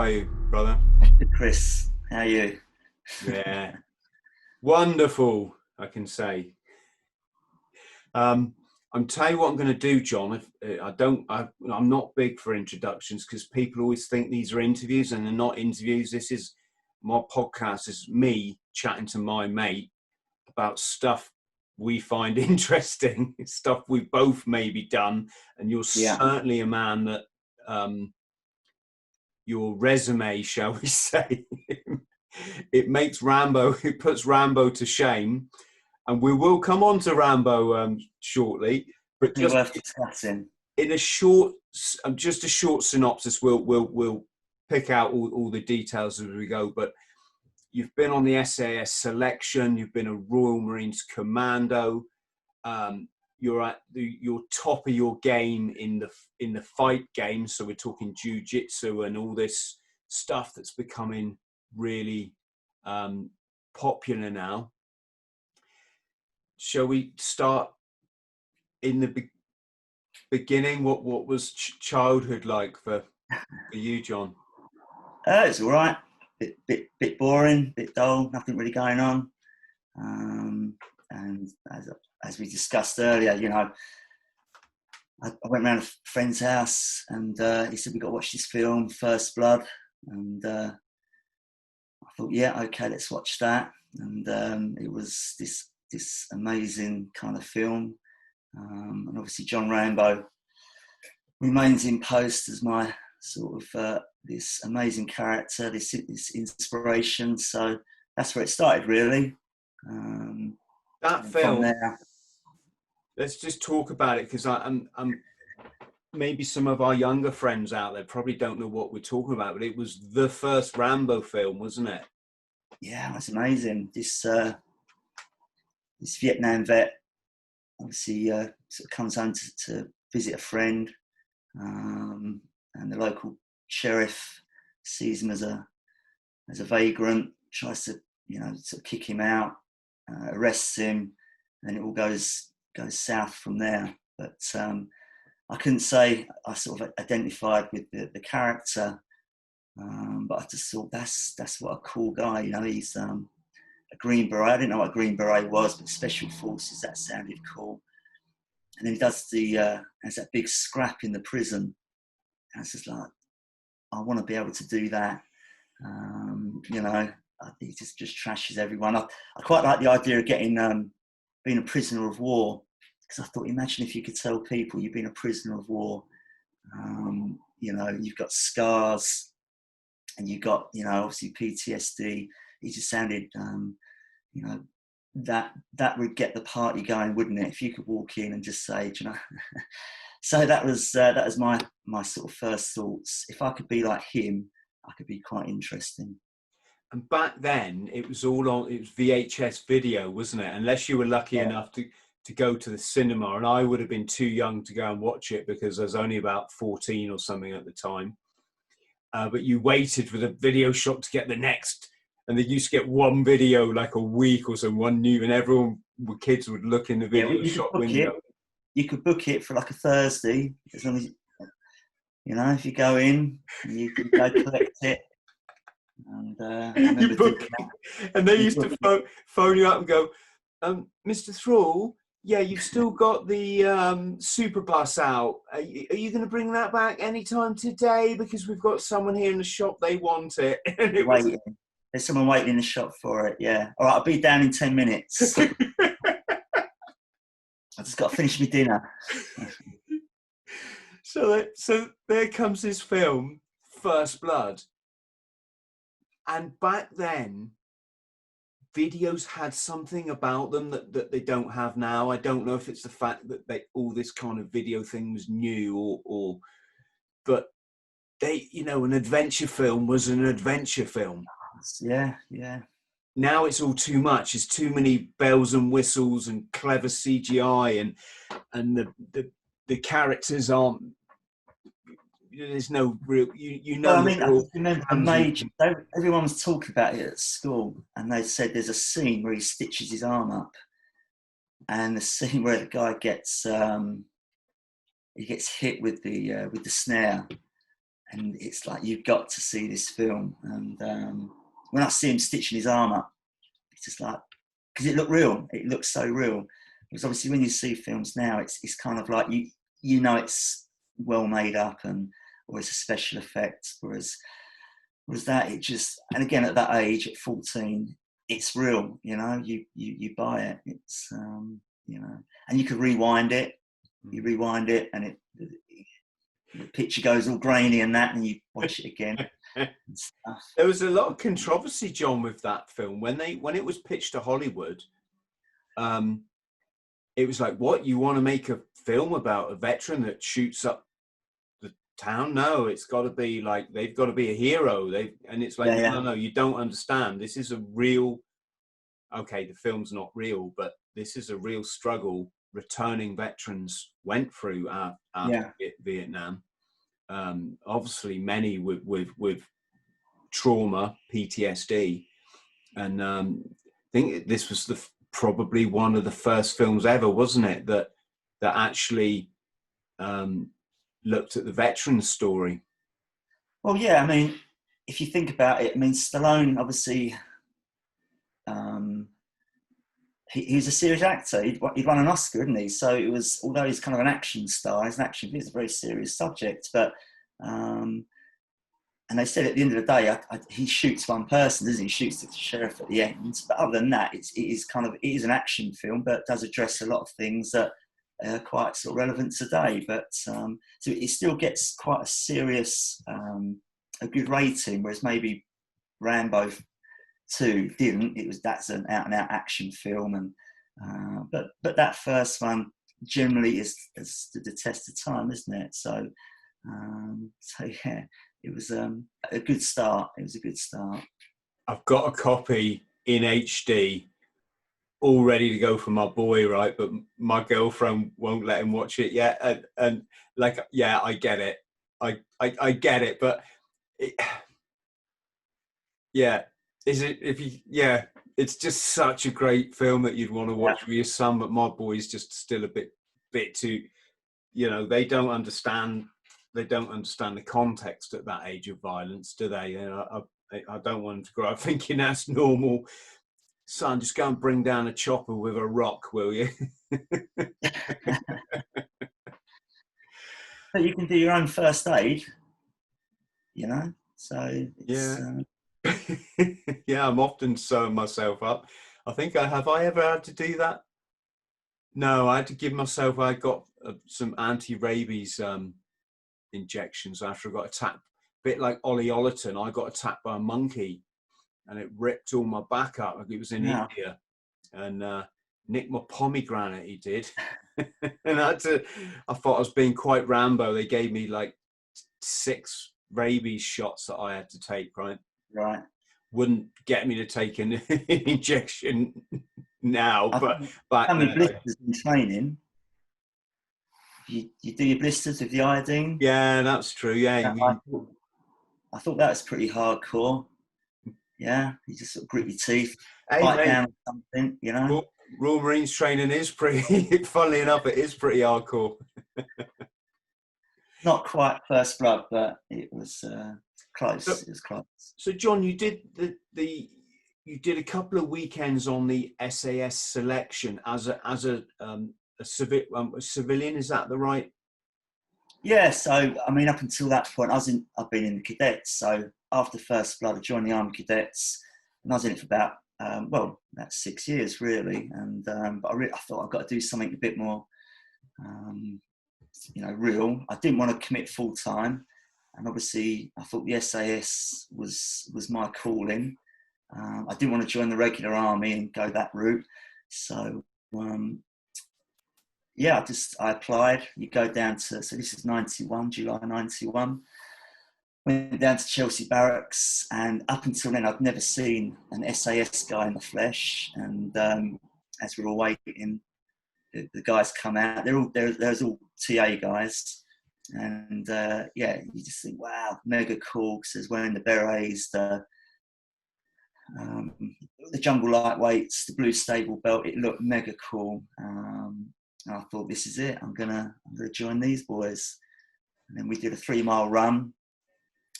are you, brother? Chris, how are you? Yeah, wonderful, I can say. I'm telling you what I'm going to do, John. I'm not big for introductions because people always think these are interviews, and they're not interviews. This is my podcast. Is me chatting to my mate about stuff we find interesting, stuff we've both maybe done, and you're certainly a man that your resume, shall we say, it puts Rambo to shame. And we will come on to Rambo shortly, but just worth discussing. In a just a short synopsis. We'll pick out all the details as we go. But you've been on the SAS selection. You've been a Royal Marines commando. You're at your top of your game in the fight game. So we're talking Jujitsu and all this stuff that's becoming really popular now. Shall we start in the beginning? What was childhood like for you, John? It's all right. Bit boring, bit dull. Nothing really going on. And as we discussed earlier, you know, I went around a friend's house and he said, "We got to watch this film, First Blood." And I thought, yeah, okay, let's watch that. And it was this amazing kind of film, and obviously John Rambo remains in post as my sort of this amazing character, this inspiration. So that's where it started, really. That film. Let's just talk about it, because I'm maybe some of our younger friends out there probably don't know what we're talking about, but it was the first Rambo film, wasn't it? Yeah, that's amazing. This Vietnam vet obviously sort of comes home to visit a friend, and the local sheriff sees him as a vagrant, tries to, you know, sort of kick him out, arrests him, and it all goes south from there. But I couldn't say I sort of identified with the character, but I just thought that's what a cool guy, you know. He's a Green Beret. I didn't know what a Green Beret was, but Special Forces, that sounded cool. And then he does has that big scrap in the prison. And it's just like, I want to be able to do that. You know, he just trashes everyone. I quite like the idea of getting being a prisoner of war, because I thought, imagine if you could tell people you've been a prisoner of war. You know, you've got scars, and you've got, you know, obviously PTSD. He just sounded, you know, that would get the party going, wouldn't it? If you could walk in and just say, you know. So that was my sort of first thoughts. If I could be like him, I could be quite interesting. And back then, it was VHS video, wasn't it? Unless you were lucky enough to go to the cinema, and I would have been too young to go and watch it because I was only about 14 or something at the time. But you waited for the video shop to get the next, and they used to get one video like a week or so, one new, and kids would look in the video shop window. You could book it for like a Thursday, as long as, you know, if you go in, you can go collect it. And you book it, and they used to phone you up and go, "Mr. THRALL, yeah, you've still got the super bus out. Are you going to bring that back anytime today? Because we've got someone here in the shop, they want it." And There's someone waiting in the shop for it, yeah. All right, I'll be down in 10 minutes. I just got to finish my dinner. So there comes this film, First Blood. And back then, videos had something about them that they don't have now. I don't know if it's the fact that all this kind of video thing was new, but they, you know, an adventure film was an adventure film. Yeah. Now it's all too much. It's too many bells and whistles and clever CGI, and the characters aren't. There's no real. You know. Well, I mean, I remember everyone was talking about it at school, and they said there's a scene where he stitches his arm up, and the scene where the guy gets hit with the snare, and it's like, you've got to see this film. And when I see him stitching his arm up, it's just like, because it looked real. It looks so real. Because obviously when you see films now, it's kind of like you know it's well made up, or it's a special effect. Whereas that, it just, and again at that age, at 14, it's real. You know, you buy it. It's you know, and you could rewind it. You rewind it, and the picture goes all grainy and that, and you watch it again. And stuff. There was a lot of controversy, John, with that film when it was pitched to Hollywood. It was like, what, you want to make a film about a veteran that shoots up the town? No, it's got to be like, they've got to be a hero. And it's like, no, you don't understand. This is a real, okay, the film's not real, but this is a real struggle returning veterans went through after Vietnam. Obviously many with trauma, PTSD. And I think this was probably one of the first films ever, wasn't it, that actually looked at the veteran's story. Well, yeah, I mean, if you think about it, I mean, Stallone, obviously, he was a serious actor. He'd won an Oscar, didn't he? So it was, although he's kind of an action star, he's a very serious subject. But and they said at the end of the day, he shoots one person, doesn't he? He shoots the sheriff at the end. But other than that, it is an action film, but does address a lot of things that are quite sort of relevant today. But so it still gets quite a serious, a good rating, whereas maybe Rambo 2 didn't. That's an out and out action film, and but that first one generally is stood the test of time, isn't it? So yeah. It was a good start. It was a good start. I've got a copy in HD all ready to go for my boy, right? But my girlfriend won't let him watch it yet. And like, yeah, I get it. I get it. But it's just such a great film that you'd want to watch with your son. But my boy's just still a bit too, you know, they don't understand the context at that age of violence, do they? I don't want them to grow up thinking that's normal. Son, just go and bring down a chopper with a rock, will you? But you can do your own first aid, you know? So it's, yeah, I'm often sewing myself up. I think have I ever had to do that? No, I had to give myself, I got some anti-rabies injections after I got attacked. A bit like Ollie Ollerton, I got attacked by a monkey and it ripped all my back up. Like it was in India, and nicked my pomegranate, he did. And I thought I was being quite Rambo. They gave me like 6 rabies shots that I had to take, right? Wouldn't get me to take an injection now, but back how many blisters in training? You do your blisters with the iodine? Yeah, that's true. Yeah, I thought that was pretty hardcore. Yeah, you just sort of grit your teeth, hey, bite mate, down on something, you know. Royal Marines training is pretty. Funnily enough, it is pretty hardcore. Not quite first blood, but it was close. It was close. So, John, you did you did a couple of weekends on the SAS selection as a civilian. Is that the right? Yeah. So, I mean, up until that point, I've been in the cadets. So after first blood, I joined the Army Cadets, and I was in it for about 6 years really. And but I thought I've got to do something a bit more, real. I didn't want to commit full time, and obviously I thought the SAS was my calling. I didn't want to join the regular army and go that route. So I applied. You go down to, so this is 91, July 91. Went down to Chelsea Barracks, and up until then I'd never seen an SAS guy in the flesh. And as we were all waiting, the guys come out. There's all TA guys, and you just think, wow, mega cool. Because there's wearing the berets, the jungle lightweights, the blue stable belt. It looked mega cool. And I thought, this is it. I'm gonna join these boys. And then we did a 3-mile run.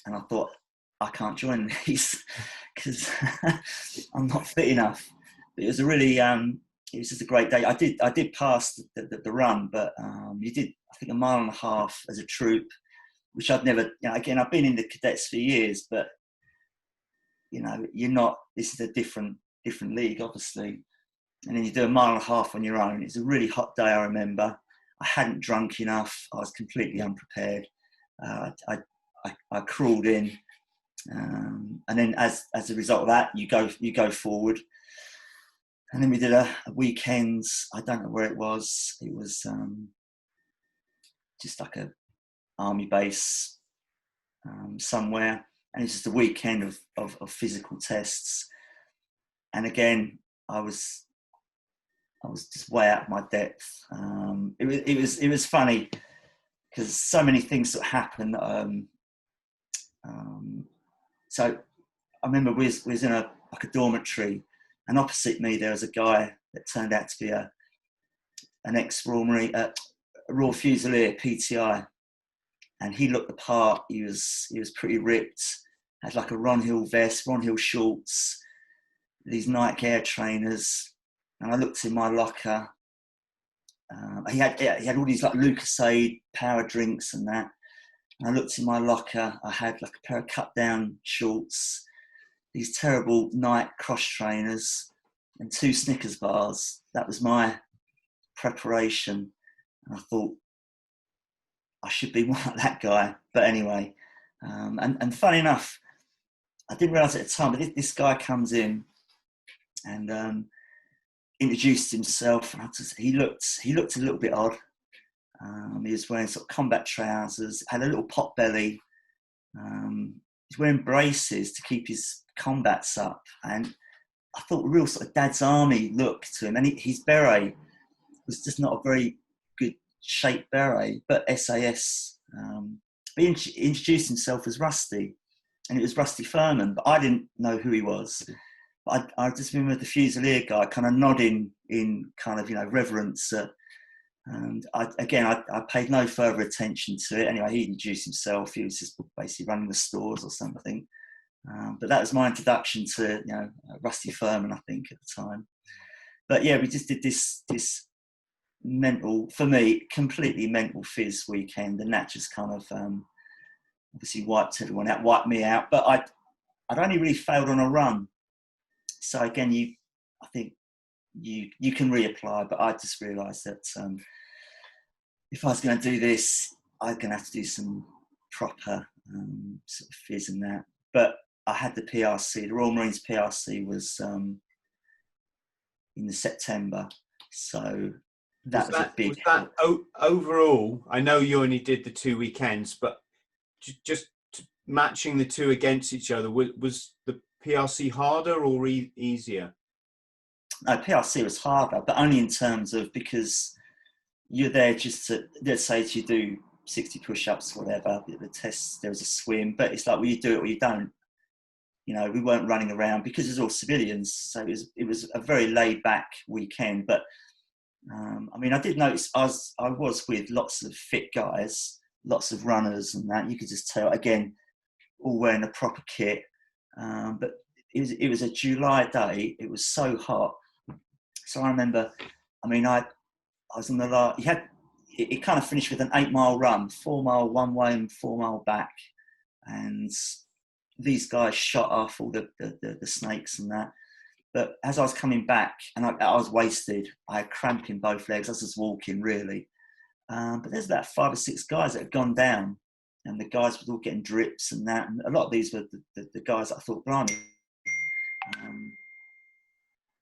and I thought, I can't join these because I'm not fit enough. But it was a really, it was just a great day. I did pass the run, but you did, I think, 1.5 miles as a troop, which I'd never, again, I've been in the cadets for years, but, you're not, this is a different league, obviously. And then you do 1.5 miles on your own. It's a really hot day, I remember. I hadn't drunk enough. I was completely unprepared. I crawled in. And then as a result of that, you go forward. And then we did a weekend. I don't know where it was. It was just like a army base somewhere, and it's just a weekend of physical tests. And again, I was just way out of my depth. It was funny because so many things that happened. So I remember we was in a dormitory, and opposite me there was a guy that turned out to be an Royal Fusilier PTI, and he looked the part. He was pretty ripped, had like a Ron Hill vest, Ron Hill shorts, these Nike Air trainers. And I looked in my locker. He had all these like Lucasade power drinks and that. And I looked in my locker. I had like a pair of cut down shorts, these terrible Nike cross trainers, and 2 Snickers bars. That was my preparation. And I thought, I should be more like that guy. But anyway, and funny enough, I didn't realise at the time, but this guy comes in and introduced himself. And he looked a little bit odd. He was wearing sort of combat trousers, had a little pot belly. He's wearing braces to keep his combats up. And I thought a real sort of Dad's Army look to him. And his beret was just not a very good shaped beret, but SAS. But he introduced himself as Rusty, and it was Rusty Furman, but I didn't know who he was. But I just remember the Fusilier guy kind of nodding in kind of, reverence. And I paid no further attention to it. Anyway, he introduced himself. He was just basically running the stores or something. But that was my introduction to, Rusty Furman, I think, at the time. But yeah, we just did this mental, for me, completely mental phys weekend, and that just kind of obviously wiped everyone out, wiped me out. But I'd only really failed on a run. So again, I think you can reapply, but I just realised that if I was going to do this, I was going to have to do some proper sort of phys and that. But I had the PRC, the Royal Marines PRC was in the September, so that was a big. Was that overall? I know you only did the 2 weekends, but just matching the 2 against each other, was the PRC harder or easier? No, PRC was harder, but only in terms of, because you're there just to, let's say you do 60 push-ups, whatever, the tests, there was a swim, but it's like, well, you do it or you don't. We weren't running around because it's all civilians, so it was a very laid-back weekend. But I did notice I was with lots of fit guys, lots of runners and that. You could just tell, again, all wearing a proper kit. But it was a July day. It was so hot. So I remember, I was on the last, it kind of finished with an 8-mile run, 4 mile one way and 4 mile back. And these guys shot off all the snakes and that. But as I was coming back, and I was wasted, I had cramp in both legs. I was just walking, really. But there's about 5 or 6 guys that had gone down, and the guys were all getting drips and that. And a lot of these were the guys that I thought, blimey,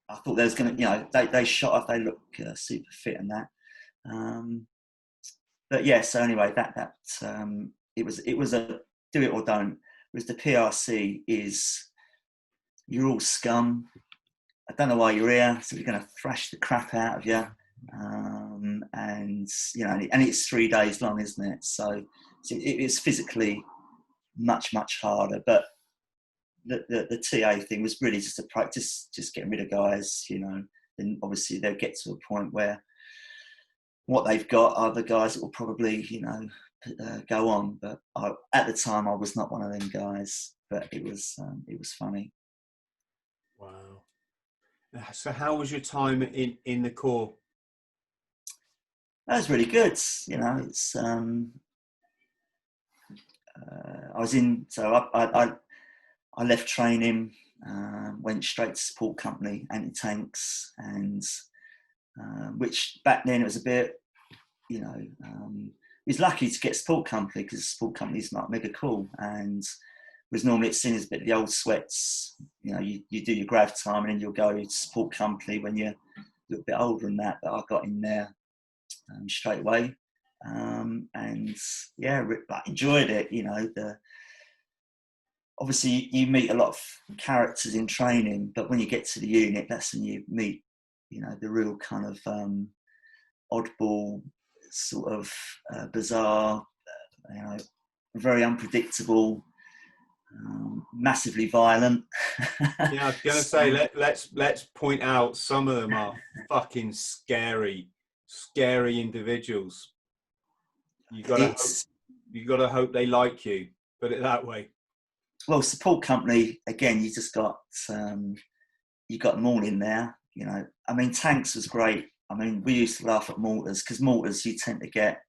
I thought there was going to, they shot off, they look super fit and that. But yeah, so anyway, that it was a do it or don't. Whereas the PRC is, you're all scum. I don't know why you're here, so we're going to thrash the crap out of you. And it's 3 days long, isn't it? So it's physically much, much harder. But the TA thing was really just a practice, just getting rid of guys, and obviously they'll get to a point where what they've got are the guys that will probably, go on. But at the time, I was not one of them guys. But it was funny. Wow. So how was your time in the Corps? That was really good. You know, it's I was in. So I left training, went straight to support company, anti-tanks, and which back then it was a bit, you know, was lucky to get support company because support company is like mega cool, and was normally seen as a bit of the old sweats. You know, you do your grad time and then you'll go to support company when you're a little bit older than that. But I got in there straight away, and yeah, I enjoyed it. You know, obviously you meet a lot of characters in training, but when you get to the unit, that's when you meet, you know, the real kind of oddball, sort of bizarre, you know, very unpredictable, massively violent. Yeah, I was gonna say let's point out some of them are fucking scary individuals. You gotta hope they like you. Put it that way. Well, support company again. You just got you got them all in there. You know, I mean, tanks was great. I mean, we used to laugh at mortars because mortars you tend to get.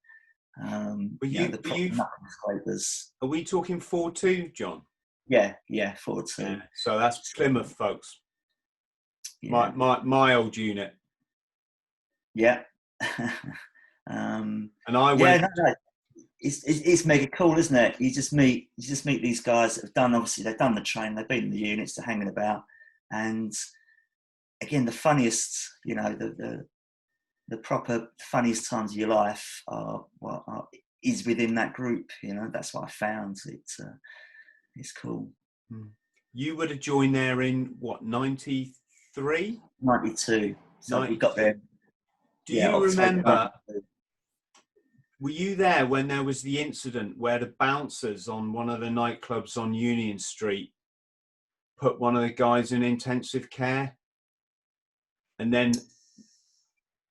The scrapers. Are we talking 4-2, John? Yeah, 4-2. Yeah, so that's Plymouth, folks. Yeah. My old unit. Yeah. And I went. Yeah, no. It's mega cool, isn't it? You just meet these guys that have done, obviously they've done the training, they've been in the units, they're hanging about, and again, the funniest, you know, the proper funniest times of your life is within that group. You know, that's what I found. It's cool. You would have joined there in what, 93? 92. So 92. We got there. Do you remember? Were you there when there was the incident where the bouncers on one of the nightclubs on Union Street put one of the guys in intensive care? And then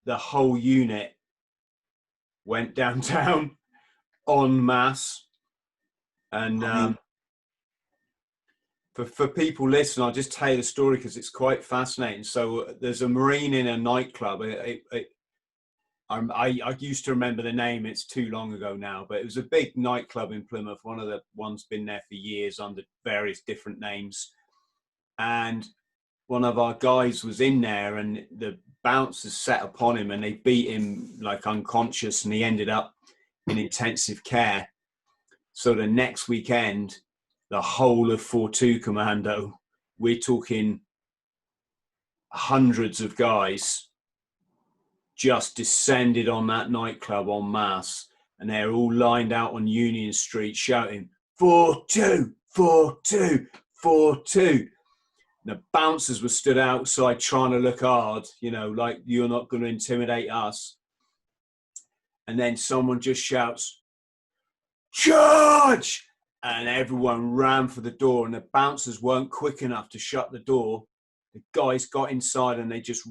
the whole unit went downtown en masse. And for people listening, I'll just tell you the story because it's quite fascinating. So there's a Marine in a nightclub. I used to remember the name. It's too long ago now, but it was a big nightclub in Plymouth. One of the ones been there for years under various different names. And one of our guys was in there and the bouncers set upon him and they beat him like unconscious and he ended up in intensive care. So the next weekend, the whole of 4-2 Commando, we're talking hundreds of guys, just descended on that nightclub en masse, and they're all lined out on Union Street shouting 4-2, 4-2, 4-2. The bouncers were stood outside trying to look hard, you know, like you're not going to intimidate us. And then someone just shouts, "Charge!" And everyone ran for the door, and the bouncers weren't quick enough to shut the door. The guys got inside and they just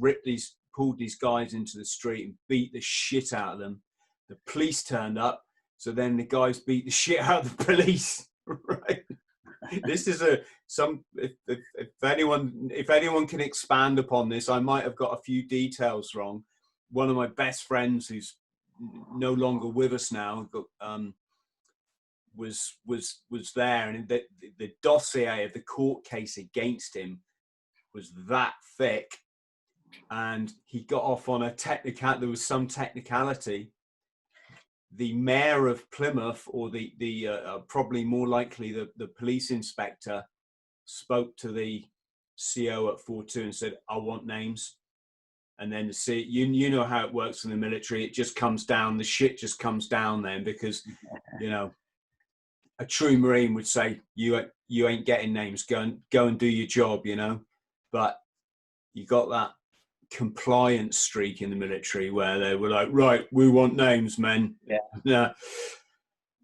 pulled these guys into the street and beat the shit out of them. The police turned up, so then the guys beat the shit out of the police. Right? This is if anyone can expand upon this, I might have got a few details wrong. One of my best friends, who's no longer with us now, was there, and the dossier of the court case against him was that thick. And he got off on there was some technicality. The mayor of Plymouth, or the probably more likely the police inspector, spoke to the CO at 4-2 and said, "I want names." And then you know how it works in the military. It just comes down. The shit just comes down then, because you know a true Marine would say, "You ain't getting names. Go and do your job," you know. But you got that compliance streak in the military where they were like, "Right, we want names, men." Yeah.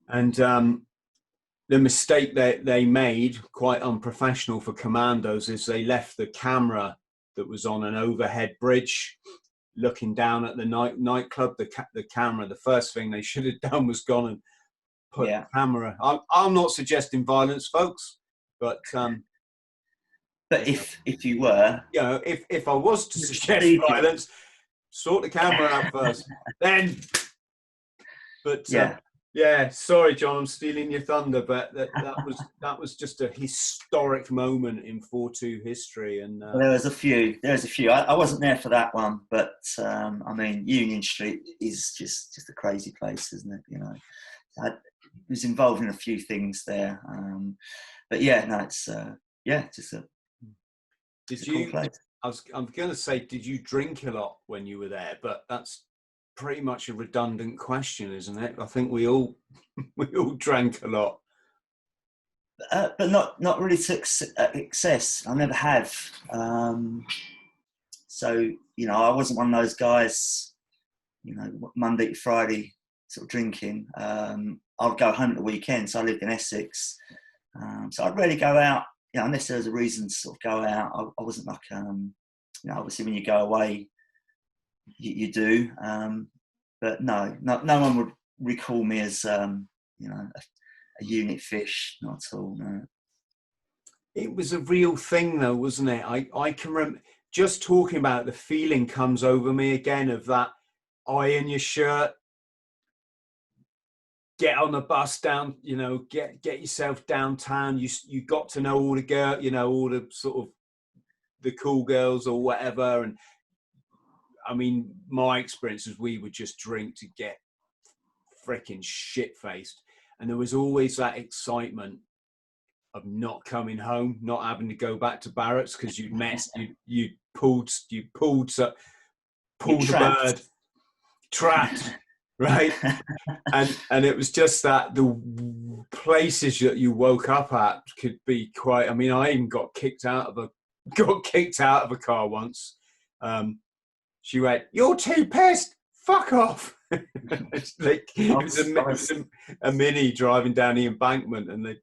And the mistake that they made, quite unprofessional for commandos, is they left the camera that was on an overhead bridge looking down at the nightclub. The camera, the first thing they should have done was gone and put Yeah. the camera. I'm not suggesting violence, folks, but if you were, you know, if I was to suggest violence, sort the camera out first, then. But yeah. yeah, sorry, John, I'm stealing your thunder, but that was just a historic moment in 4-2 history, and There was a few. I wasn't there for that one, but I mean, Union Street is just a crazy place, isn't it? You know, I was involved in a few things there, but yeah, no, it's just a. Cool place. I'm going to say, did you drink a lot when you were there? But that's pretty much a redundant question, isn't it? I think we all drank a lot, but not really to excess. I never have. So you know, I wasn't one of those guys. You know, Monday to Friday sort of drinking. I'd go home at the weekend. So I lived in Essex, so I'd rarely go out. You know, unless there was a reason to sort of go out. I wasn't like, you know, obviously when you go away, you do. But no one would recall me as, you know, a unit fish, not at all, no. It was a real thing though, wasn't it? I can remember, just talking about it, the feeling comes over me again of that iron your shirt, get on the bus down, you know, get yourself downtown. You got to know all the girl, you know, all the sort of the cool girls or whatever. And I mean, my experience was we would just drink to get freaking shit faced, and there was always that excitement of not coming home, not having to go back to barracks because you pulled the bird, trapped, right? and it was just that the places that you woke up at could be quite. I mean, I even got kicked out of a car once. She went, "You're too pissed. Fuck off." It was a mini driving down the embankment, and they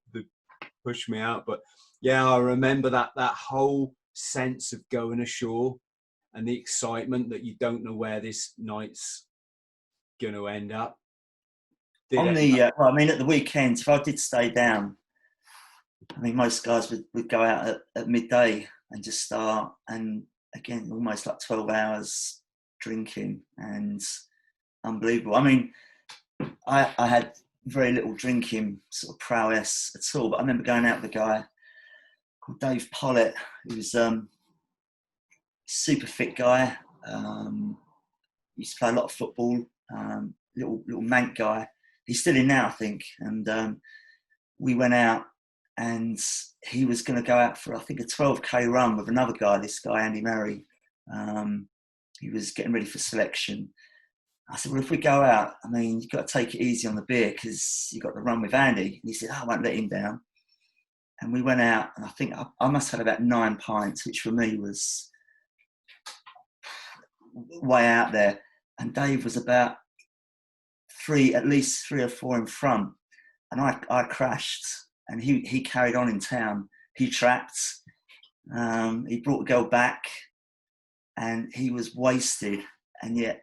pushed me out. But yeah, I remember that whole sense of going ashore and the excitement that you don't know where this night's going to end up. Well, I mean, at the weekends, if I did stay down, I mean, most guys would go out at midday and just start, and again, almost like 12 hours drinking, and unbelievable. I mean, I had very little drinking sort of prowess at all, but I remember going out with a guy called Dave Pollett, who was super fit guy, used to play a lot of football, little mank guy. He's still in now, I think. And we went out, and he was going to go out for, I think, a 12K run with another guy, this guy, Andy Murray. He was getting ready for selection. I said, well, if we go out, I mean, you've got to take it easy on the beer because you've got to run with Andy. And he said, I won't let him down. And we went out, and I think I must have had about 9 pints, which for me was way out there. And Dave was about at least 3 or 4 in front. And I crashed, and he carried on in town. He trapped. He brought the girl back, and he was wasted. And yet,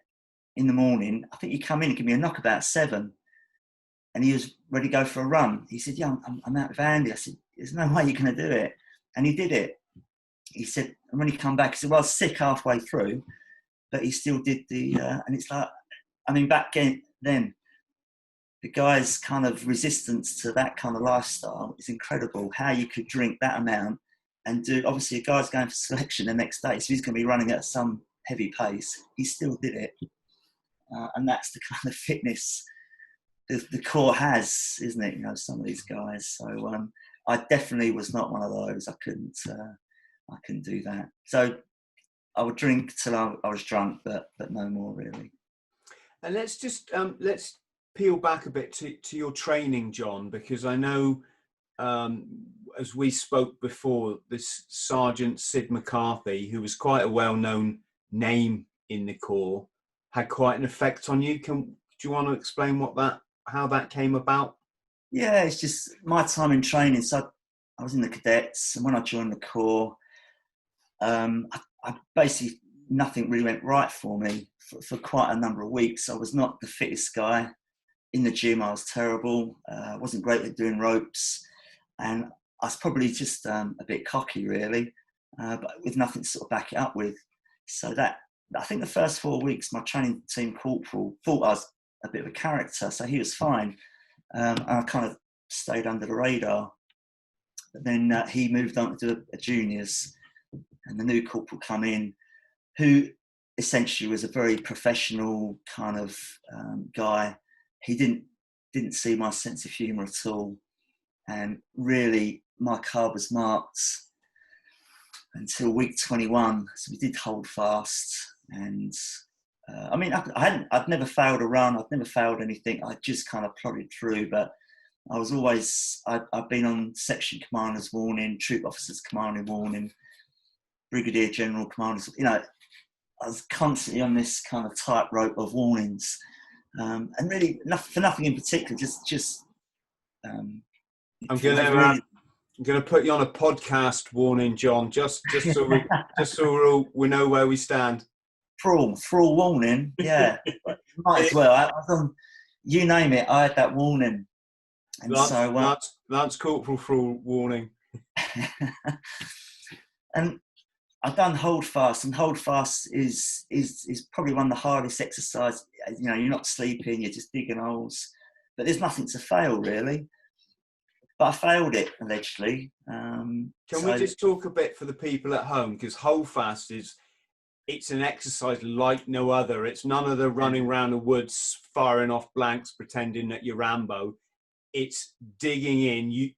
in the morning, I think he come in and give me a knock about 7, and he was ready to go for a run. He said, yeah, I'm out with Andy. I said, there's no way you're going to do it. And he did it. He said, and when he come back, he said, well, I was sick halfway through, but he still did and it's like, I mean, back then, the guy's kind of resistance to that kind of lifestyle is incredible. How you could drink that amount and do, obviously a guy's going for selection the next day, so he's going to be running at some heavy pace. He still did it. And that's the kind of fitness the core has, isn't it? You know, some of these guys. So I definitely was not one of those. I couldn't do that. So I would drink till I was drunk, but no more really. And let's just let's peel back a bit to your training, John, because I know as we spoke before, this Sergeant Sid McCarthy, who was quite a well-known name in the Corps, had quite an effect on you. Do you want to explain how that came about? Yeah, it's just my time in training. So I was in the cadets, and when I joined the Corps, I basically, nothing really went right for me for quite a number of weeks. I was not the fittest guy. in the gym, I was terrible. I wasn't great at doing ropes, and I was probably just a bit cocky, really, but with nothing to sort of back it up with. So that, I think the first 4 weeks, my training team corporal thought I was a bit of a character, so he was fine. And I kind of stayed under the radar. But then he moved on to do a juniors, and the new corporal come in, who essentially was a very professional kind of guy. He didn't see my sense of humour at all, and really my card was marked until week 21. So we did hold fast, and I mean, I'd never failed a run. I'd never failed anything. I just kind of plodded through, but I was always, I've been on section commander's warning, troop officer's commanding warning, brigadier general commander's, you know, I was constantly on this kind of tightrope of warnings. And really, for nothing in particular, just I'm going to put you on a podcast warning, John, just so we know where we stand. THRALL warning, yeah. Might as well. I was on, you name it, I had that warning. And Lance Corporal THRALL warning. And I've done hold fast, and hold fast is probably one of the hardest exercises. You know, you're not sleeping, you're just digging holes, but there's nothing to fail, really. But I failed it, allegedly. Can we just talk a bit for the people at home? Because hold fast it's an exercise like no other. It's none of the running around the woods, firing off blanks, pretending that you're Rambo. It's digging in.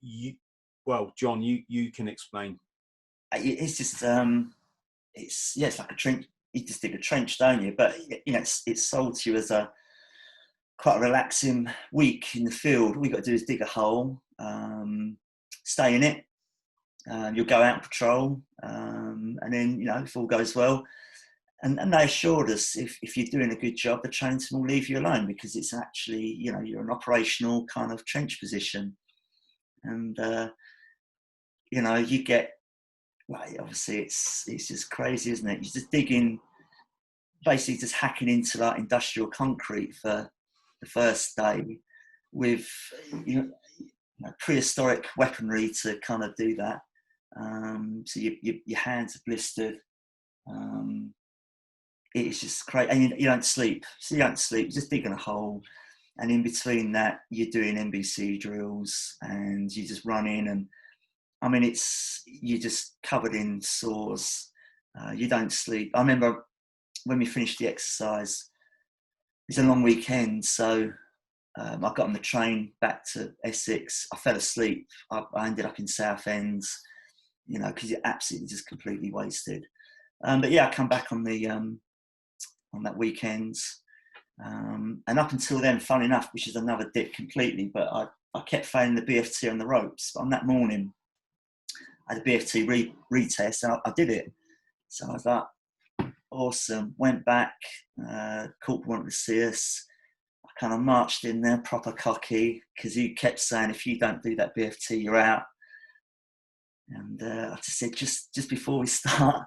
Well, John, you can explain. It's just, it's like a trench. You just dig a trench, don't you? But you know, it's sold to you as quite a relaxing week in the field. All you got to do is dig a hole, stay in it. You'll go out and patrol, and then, you know, if all goes well. And they assured us if you're doing a good job, the training team will leave you alone, because it's actually, you know, you're an operational kind of trench position. And, you know, you get, well, obviously it's just crazy, isn't it? You're just digging, basically just hacking into like industrial concrete for the first day with, you know, prehistoric weaponry to kind of do that. So your hands are blistered. It's just crazy, and you don't sleep. So you don't sleep, you're just digging a hole, and in between that, you're doing NBC drills, and you're just running, and I mean, you're just covered in sores. You don't sleep. I remember when we finished the exercise, it was a long weekend, so I got on the train back to Essex. I fell asleep. I ended up in Southend, you know, because you're absolutely just completely wasted. But yeah, I come back on that weekend, and up until then, fun enough, which is another dip completely, but I kept failing the BFT on the ropes. But on that morning, I had a BFT retest, and I did it. So I was like, awesome. Went back, corporal wanted to see us. I kind of marched in there, proper cocky, because he kept saying, if you don't do that BFT, you're out. And I just said, just before we start,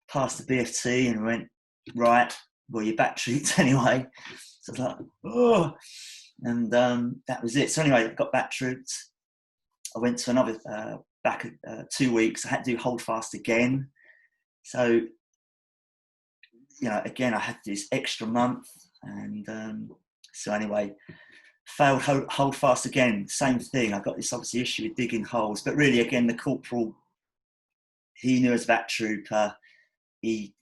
passed the BFT, and went, right, well, you're back trooped anyway. So I was like, oh, and that was it. So anyway, I got back trooped. I went to another, back 2 weeks. I had to do hold fast again. So, you know, again, I had this extra month. And so anyway, failed hold fast again. Same thing. I got this obviously issue with digging holes. But really, again, the corporal, he knew as a VAT trooper, he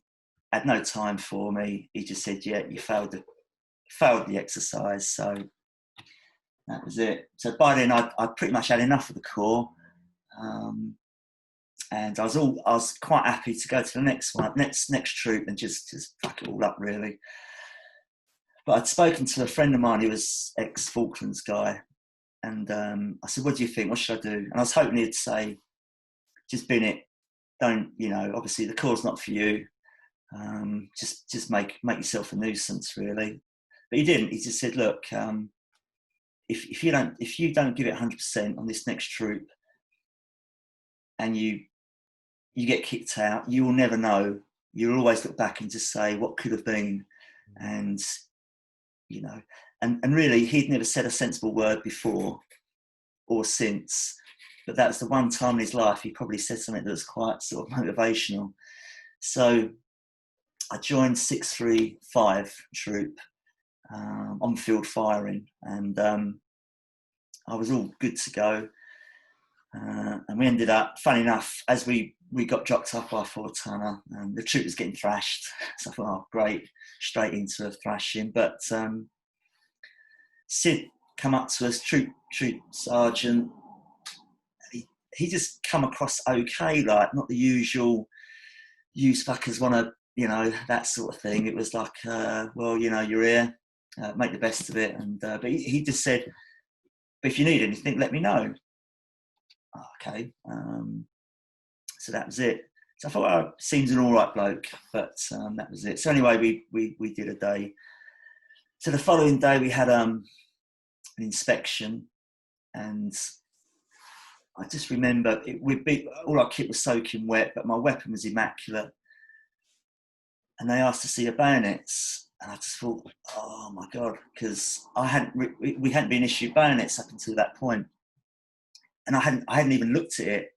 had no time for me. He just said, yeah, you failed the exercise. So that was it. So by then I pretty much had enough of the Corps. And I was quite happy to go to the next one, next troop, and just fuck it all up, really. But I'd spoken to a friend of mine who was ex-Falklands guy, and I said, what do you think? What should I do? And I was hoping he'd say, just bin it. Don't, you know, obviously the Corps not for you. Just make yourself a nuisance, really. But he didn't. He just said, look, if you don't give it 100% on this next troop, and you get kicked out, you will never know. You'll always look back and just say what could have been, and you know. and really, he'd never said a sensible word before or since. But that was the one time in his life he probably said something that was quite sort of motivational. So I joined 635 troop on field firing, and I was all good to go. And we ended up, funny enough, as we got dropped off by 4-tonner, the troop was getting thrashed. So I thought, oh, great, straight into a thrashing. But Sid come up to us, troop sergeant. He just come across okay, like not the usual, you fuckers want to, you know, that sort of thing. It was like, well, you know, you're here, make the best of it. And but he just said, if you need anything, let me know. Oh, okay. So that was it. So I thought, well, seems an all right bloke, but that was it. So anyway, we did a day. So the following day we had an inspection, and I just remember all our kit was soaking wet, but my weapon was immaculate. And they asked to see our bayonets, and I just thought, oh my God, because we hadn't been issued bayonets up until that point, and I hadn't even looked at it.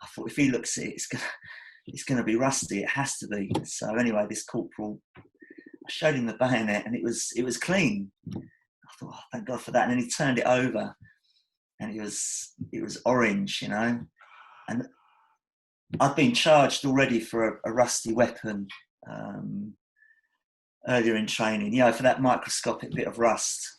I thought, if he looks at it, it's gonna be rusty. It has to be. So anyway, this corporal, I showed him the bayonet, and it was clean. I thought, oh, thank God for that. And then he turned it over, and it was orange, you know. And I'd been charged already for a rusty weapon earlier in training, you know, for that microscopic bit of rust,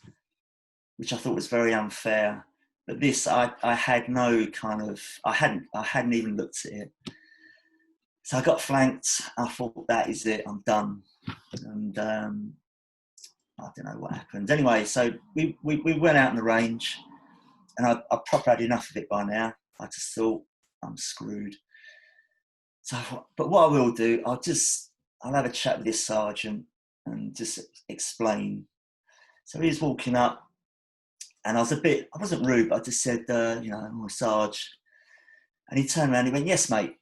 which I thought was very unfair. But this, I had no kind of, I hadn't even looked at it. So I got flanked. I thought, that is it, I'm done. And I don't know what happened. Anyway, so we went out in the range, and I probably had enough of it by now. I just thought, I'm screwed. So I thought, but what I will do, I'll have a chat with this sergeant and just explain. So he was walking up, and I wasn't rude, but I just said, you know, I'm a Sarge. And he turned around and he went, yes, mate.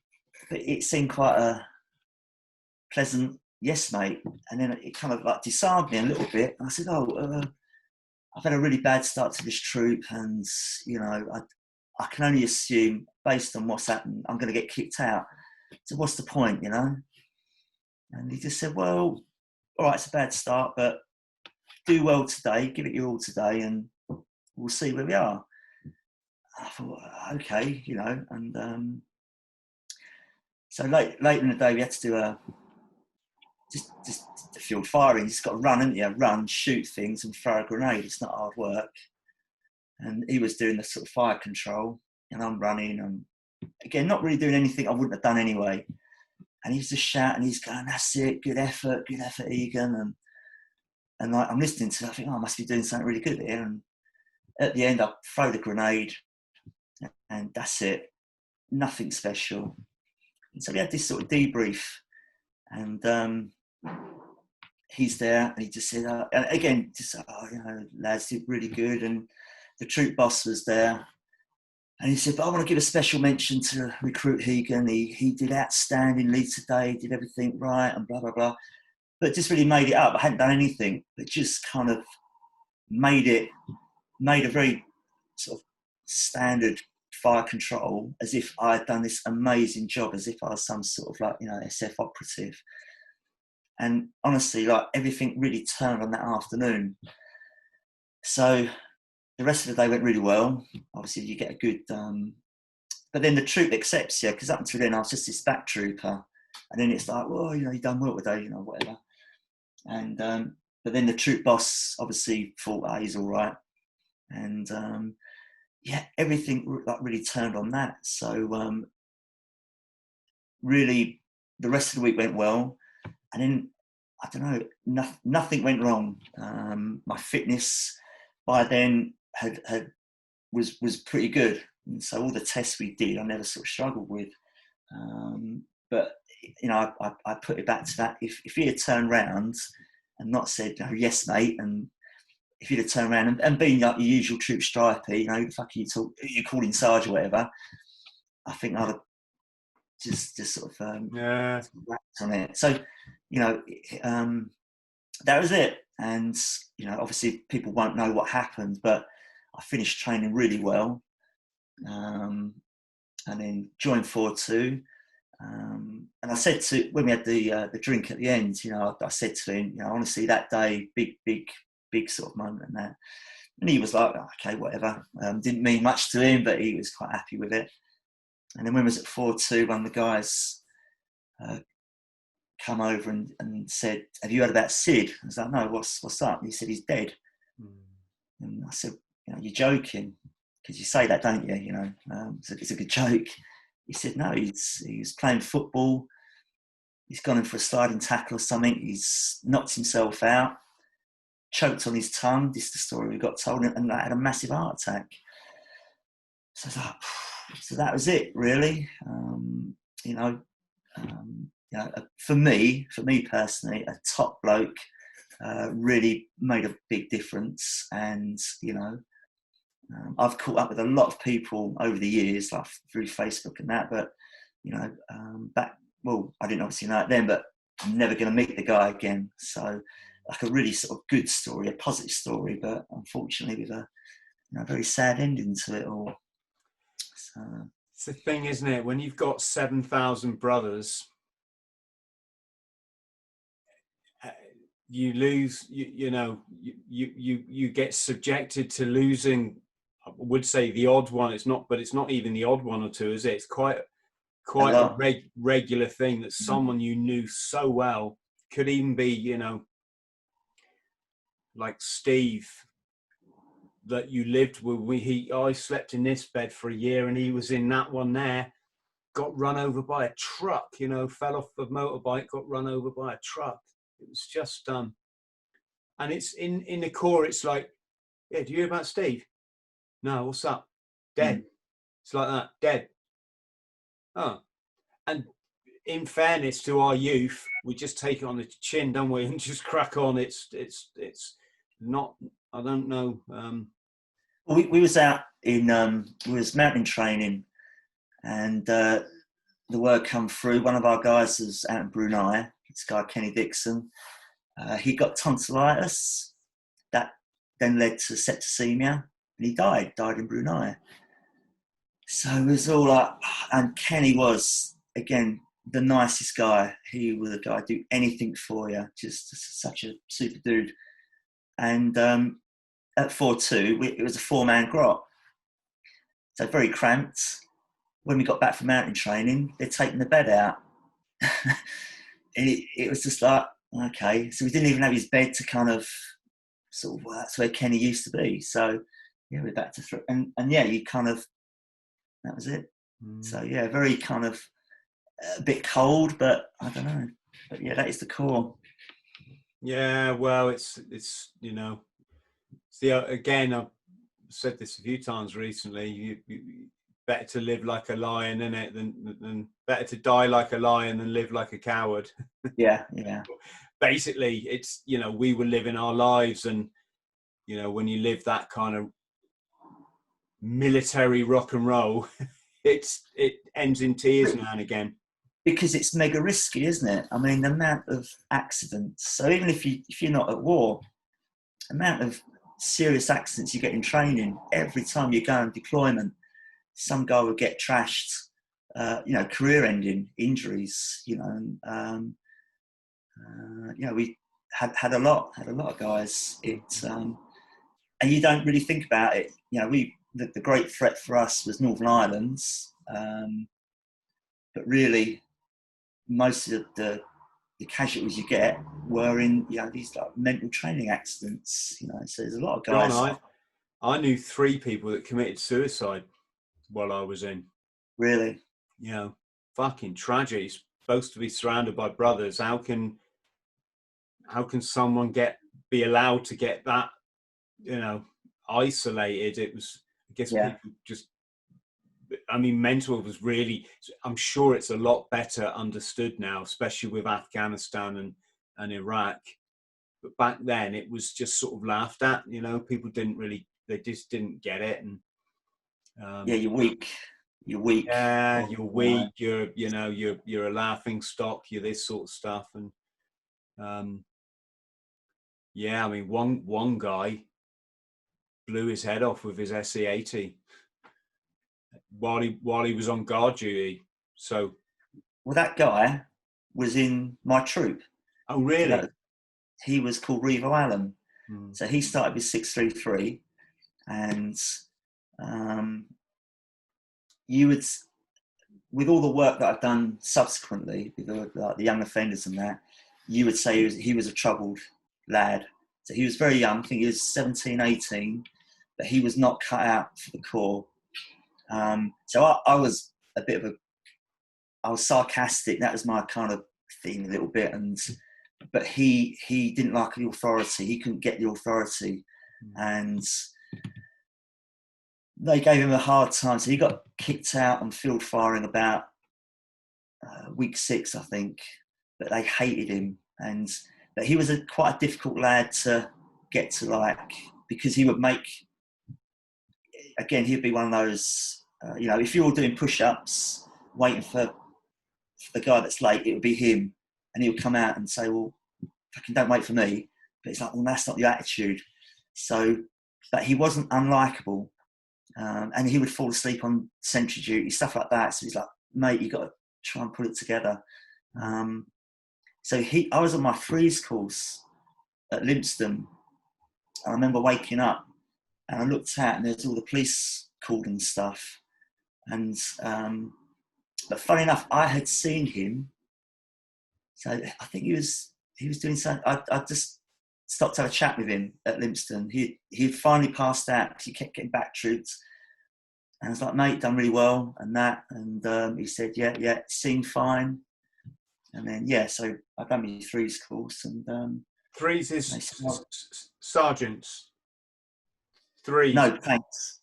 But it seemed quite a pleasant, yes, mate. And then it kind of like disarmed me a little bit. And I said, oh, I've had a really bad start to this troop, and, you know, I can only assume, based on what's happened, I'm going to get kicked out. So what's the point, you know? And he just said, well, all right, it's a bad start, but do well today, give it your all today, and we'll see where we are. I thought, okay, you know, and so late in the day we had to do just the field firing. You just got to run, haven't you? Run, shoot things, and throw a grenade. It's not hard work. And he was doing the sort of fire control, and I'm running, and again, not really doing anything I wouldn't have done anyway. And he's just shouting, he's going, that's it, good effort, Hegan. And like, I'm listening to it, I think, oh, I must be doing something really good here. And at the end, I throw the grenade, and that's it, nothing special. And so we had this sort of debrief, and he's there, and he just said, and again, just, oh, you know, lads did really good. And the troop boss was there, and he said, but I want to give a special mention to Recruit Hegan. He did outstandingly today, did everything right, and blah, blah, blah. But just really made it up. I hadn't done anything, but just kind of made a very sort of standard fire control, as if I had done this amazing job, as if I was some sort of like, you know, SF operative. And honestly, like, everything really turned on that afternoon. So the rest of the day went really well. Obviously, you get a good, but then the troop accepts you, because up until then I was just this back trooper, and then it's like, well, you know, you've done well today, you know, whatever. And but then the troop boss obviously thought, oh, he's all right, and yeah, everything like really turned on that. So really, the rest of the week went well, and then I don't know, nothing went wrong. My fitness by then was pretty good, and so all the tests we did, I never sort of struggled with. But you know, I put it back to that. If he had turned round and not said, oh, yes, mate, and if he'd have turned around and been like your usual troop striper, you know, who the fuck you calling Sarge or whatever, I think I'd have just sort of on it. So, you know, that was it. And, you know, obviously people won't know what happened, but I finished training really well. And then joined 4-2. And I said to, when we had the drink at the end, you know, I said to him, you know, honestly, that day, big sort of moment and that. And he was like, oh, okay, whatever. Didn't mean much to him, but he was quite happy with it. And then when we was at 4-2, one of the guys come over and said, have you heard about Sid? I was like, no, what's up? And he said, he's dead. And I said, you know, you're joking, because you say that, don't you? You know, it's a good joke. He said, no, he's playing football. He's gone in for a sliding tackle or something. He's knocked himself out, choked on his tongue. This is the story we got told, and that had a massive heart attack. So I was like, so that was it, really. You know, for me personally, a top bloke really made a big difference. And, you know, I've caught up with a lot of people over the years, like through Facebook and that, but, you know, I didn't obviously know it then, but I'm never going to meet the guy again. So, like a really sort of good story, a positive story, but unfortunately with a, you know, very sad ending to it all. So it's the thing, isn't it? When you've got 7,000 brothers, you lose. You get subjected to losing. I would say the odd one. It's not, but it's not even the odd one or two, is it? It's quite a regular thing that someone you knew so well, could even be, you know, like Steve, that you lived with. I slept in this bed for a year and he was in that one there, got run over by a truck, you know, fell off the motorbike, got run over by a truck. It was just, and it's in the core, it's like, yeah, do you hear about Steve? No, what's up? Dead. It's like that, dead. Oh, and in fairness to our youth, we just take it on the chin, don't we, and just crack on. It's not, I don't know. We was out in, we was mountain training, and the word come through. One of our guys was out in Brunei, this guy Kenny Dixon. He got tonsillitis. That then led to septicemia, and he died in Brunei. So it was all like, and Kenny was, again, the nicest guy. He was a guy who'd do anything for you, just such a super dude. And at 4-2, it was a 4-man grot. So very cramped. When we got back from mountain training, they'd taken the bed out. it was just like, okay. So we didn't even have his bed to kind of sort of, that's where Kenny used to be. So yeah, we're back to and yeah, you kind of, that was it. So yeah, very kind of a bit cold, but I don't know. But yeah, that is the core. Yeah, well, it's you know, again, I've said this a few times recently. You better to live like a lion, innit, than better to die like a lion than live like a coward. Yeah. Basically, it's, you know, we were living our lives, and you know, when you live that kind of military rock and roll, it ends in tears now and again. Because it's mega risky, isn't it? I mean, the amount of accidents. So even if you're not at war, amount of serious accidents you get in training, every time you go on deployment, some guy will get trashed, you know, career-ending injuries, you know. You know, we had a lot of guys. And you don't really think about it. You know, the great threat for us was Northern Ireland, but really, most of the casualties you get were in, you know, these like mental training accidents, you know. So there's a lot of guys. John, I knew 3 people that committed suicide while I was in. Really? You know, fucking tragedy. Supposed to be surrounded by brothers. How can someone be allowed to get that, you know, isolated? It was, I guess, people just, I mean, mental was really, I'm sure it's a lot better understood now, especially with Afghanistan and Iraq. But back then it was just sort of laughed at, you know, people they just didn't get it. And yeah, you're weak. Yeah, you're weak. You're a laughing stock. You're this sort of stuff. And Yeah, I mean, one guy blew his head off with his SE80 while he was on guard duty. So, well, that guy was in my troop. oh really? So he was called Revo Allen. Hmm. So he started with 633, and you would, with all the work that I've done subsequently with the young offenders and that, you would say he was a troubled lad. So he was very young. I think he was 17, 18, but he was not cut out for the Corps. So I was a bit of I was sarcastic. That was my kind of thing a little bit. But he didn't like the authority. He couldn't get the authority. And they gave him a hard time. So he got kicked out on field firing about week 6, I think. But they hated him. But he was quite a difficult lad to get to like, because he would make, again, he'd be one of those, if you're all doing push-ups, waiting for the guy that's late, it would be him. And he would come out and say, well, fucking don't wait for me. But it's like, well, that's not the attitude. So, but he wasn't unlikable. And he would fall asleep on sentry duty, stuff like that. So he's like, mate, you got to try and put it together. I was on my freeze course at Lympstone. I remember waking up and I looked out and there's all the police cordon stuff. And, but funny enough, I had seen him. So I think he was doing something. I just stopped to have a chat with him at Lympstone. He'd finally passed out because he kept getting back trooped. And I was like, mate, done really well and that. And he said, yeah, seemed fine. And then, so I've done my threes course. And threes is sergeants. Threes. No, thanks.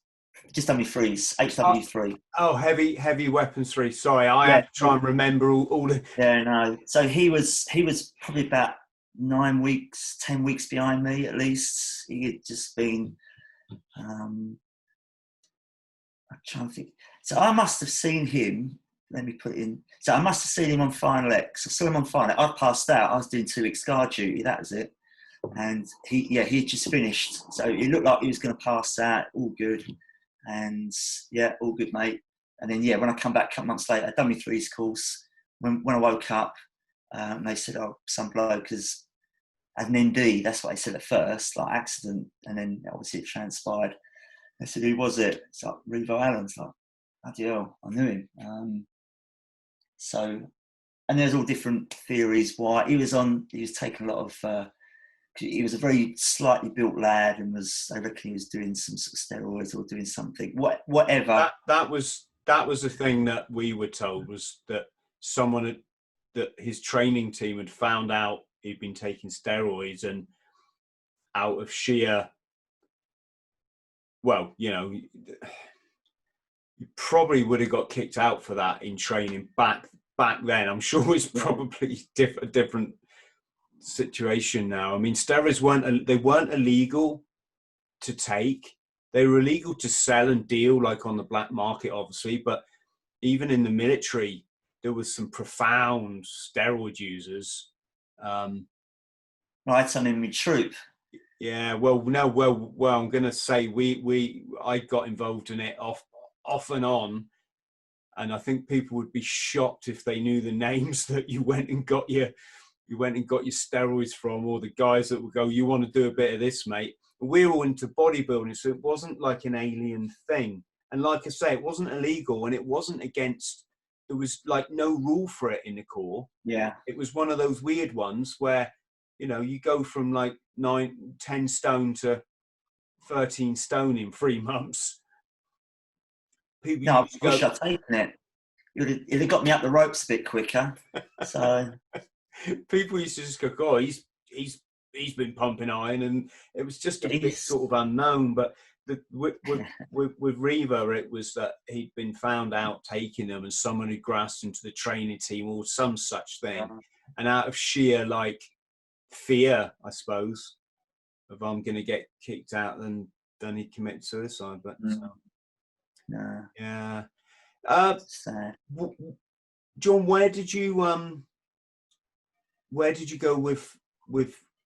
Just done my threes. HW3. Oh, heavy weapons 3. Sorry, I had to try and remember all the. Yeah, no. So he was probably about 9 weeks, 10 weeks behind me at least. He had just been. I'm trying to think. So I must have seen him. Let me put it in. So I must have seen him on Final X. I saw him on Final X. I passed out. I was doing 2 weeks guard duty. That was it. And he had just finished. So it looked like he was going to pass out. All good. And all good, mate. And then when I come back a couple months later, I'd done my threes course. When I woke up, they said, "Oh, some bloke has had an ND." That's what they said at first, like accident. And then obviously it transpired. They said, "Who was it?" It's like Revo Allen. It's like, bloody hell, I knew him. And there's all different theories why he was taking a lot of. He was a very slightly built lad, and I reckon he was doing some sort of steroids or doing something. Whatever. That was the thing that we were told, was that that his training team had found out he'd been taking steroids, and out of sheer, well, you probably would have got kicked out for that in training back then. I'm sure it's probably a different situation now. I mean, steroids weren't illegal to take. They were illegal to sell and deal, like on the black market, obviously. But even in the military, there was some profound steroid users. I had some in my troop. Yeah, well, I'm going to say I got involved in it off and on, and I think people would be shocked if they knew the names that you went and got your steroids from, or the guys that would go, "You want to do a bit of this, mate?" We're all into bodybuilding, so it wasn't like an alien thing. And like I say, it wasn't illegal, and it wasn't against. There was like no rule for it in the Corps. Yeah, it was one of those weird ones where, you go from like 10 stone to 13 stone in 3 months. People I wish I'd taken it. It'd have got me up the ropes a bit quicker. So people used to just go, "Oh, he's been pumping iron," and it was just a bit sort of unknown. But with Revo, it was that he'd been found out taking them, and someone who grasped into the training team or some such thing, and out of sheer like fear, I suppose, of I'm going to get kicked out, then he committed suicide. But yeah. John, where did you go with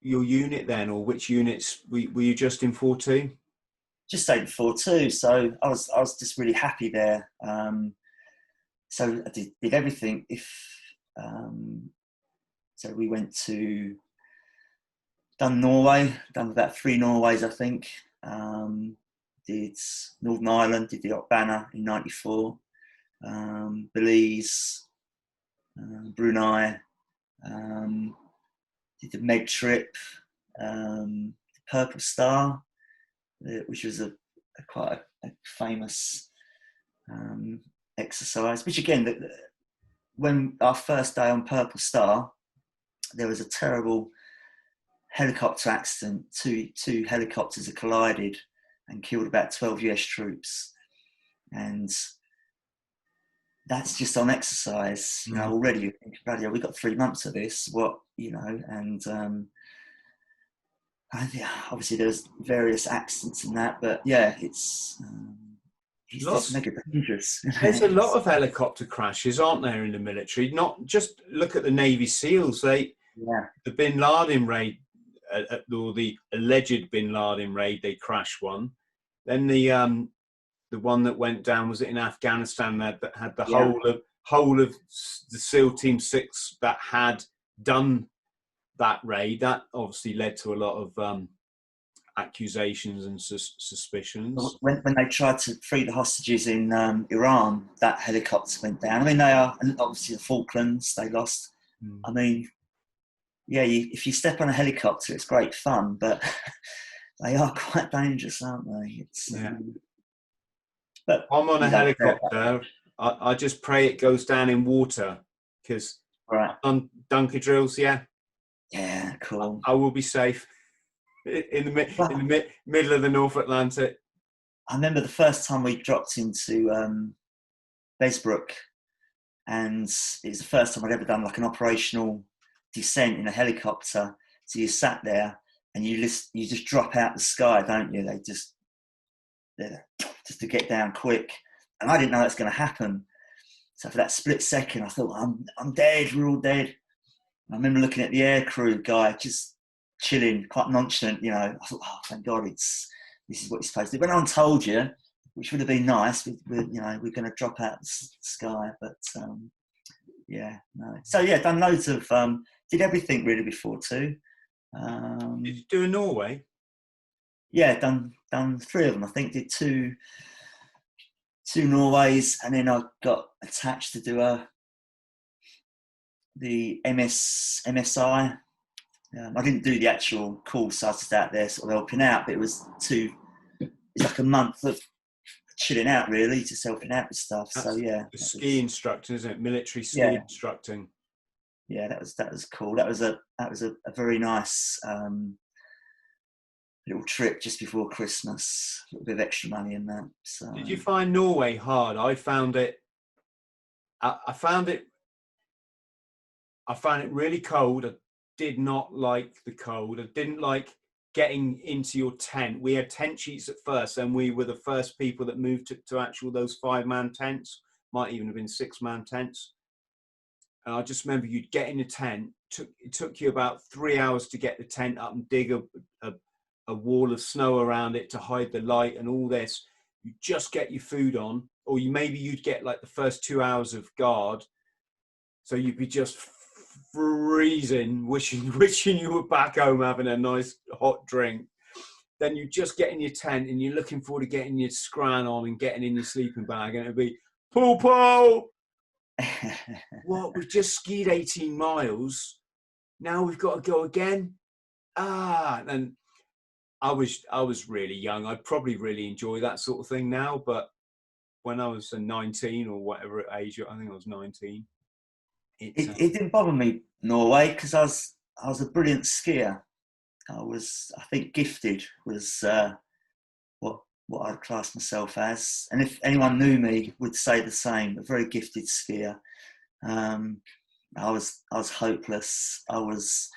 your unit then, or which units were you just in 4-2? Just stayed in 4-2, so I was just really happy there. So I did everything. So we went to done about 3 Norways, I think. Did Northern Ireland, did the Okbana in '94, Belize, Brunei, did the Med trip, the Purple Star, which was quite a famous exercise. Which again, when our first day on Purple Star, there was a terrible helicopter accident. Two helicopters had collided and killed about 12 US troops. And that's just on exercise. You know, already you think, bloody hell, we've got 3 months of this. What, you know, and obviously there's various accidents in that, but yeah, it's just mega dangerous. There's a lot of helicopter crashes, aren't there, in the military? Not just look at the Navy SEALs. The Bin Laden raid, or the alleged Bin Laden raid, they crashed one. Then the one that went down, was it in Afghanistan, that had the whole of the SEAL Team 6 that had done that raid. That obviously led to a lot of accusations and suspicions. When they tried to free the hostages in Iran, that helicopter went down. I mean, they are, and obviously the Falklands, they lost. I mean, yeah, if you step on a helicopter, it's great fun, but they are quite dangerous, aren't they? But I'm on a helicopter. I just pray it goes down in water, because on Dunker drills, yeah, cool. I will be safe in the middle of the North Atlantic. I remember the first time we dropped into Besbrook, and it was the first time I'd ever done like an operational descent in a helicopter. So you sat there and you just drop out the sky, don't you? They just to get down quick, and I didn't know that's going to happen. So for that split second, I thought, I'm dead. We're all dead. I remember looking at the aircrew guy, just chilling, quite nonchalant. You know, I thought, oh, thank God, this is what you're supposed to do. But no one told you, which would have been nice. We're going to drop out the sky, but yeah, no. So yeah, done loads of, did everything really before too. Did you do in Norway? Yeah, done 3 of them. I think did two Norways, and then I got attached to do the MSI. I didn't do the actual course. I was just out there sort of helping out, but it was like a month of chilling out, really, just helping out with stuff. That's so yeah, the ski instructor, isn't it? Military ski instructing. Yeah, that was cool. That was a very nice little trip just before Christmas. A little bit of extra money in that. So. Did you find Norway hard? I found it. I found it really cold. I did not like the cold. I didn't like getting into your tent. We had tent sheets at first, and we were the first people that moved to actual those 5-man tents. Might even have been 6-man tents. And I just remember you'd get in the tent. It took you about 3 hours to get the tent up and dig a wall of snow around it to hide the light and all this. You just get your food on, or you'd get like the first 2 hours of guard. So you'd be just freezing, wishing you were back home having a nice hot drink. Then you just get in your tent and you're looking forward to getting your scran on and getting in your sleeping bag, and it'd be poo. What, we've just skied 18 miles. Now we've got to go again. And I was really young. I'd probably really enjoy that sort of thing now, but when I was 19 or whatever age, I think I was 19. It didn't bother me, Norway, because I was a brilliant skier. I think gifted was what I'd class myself as, and if anyone knew me would say the same. A very gifted skier. I was hopeless. I was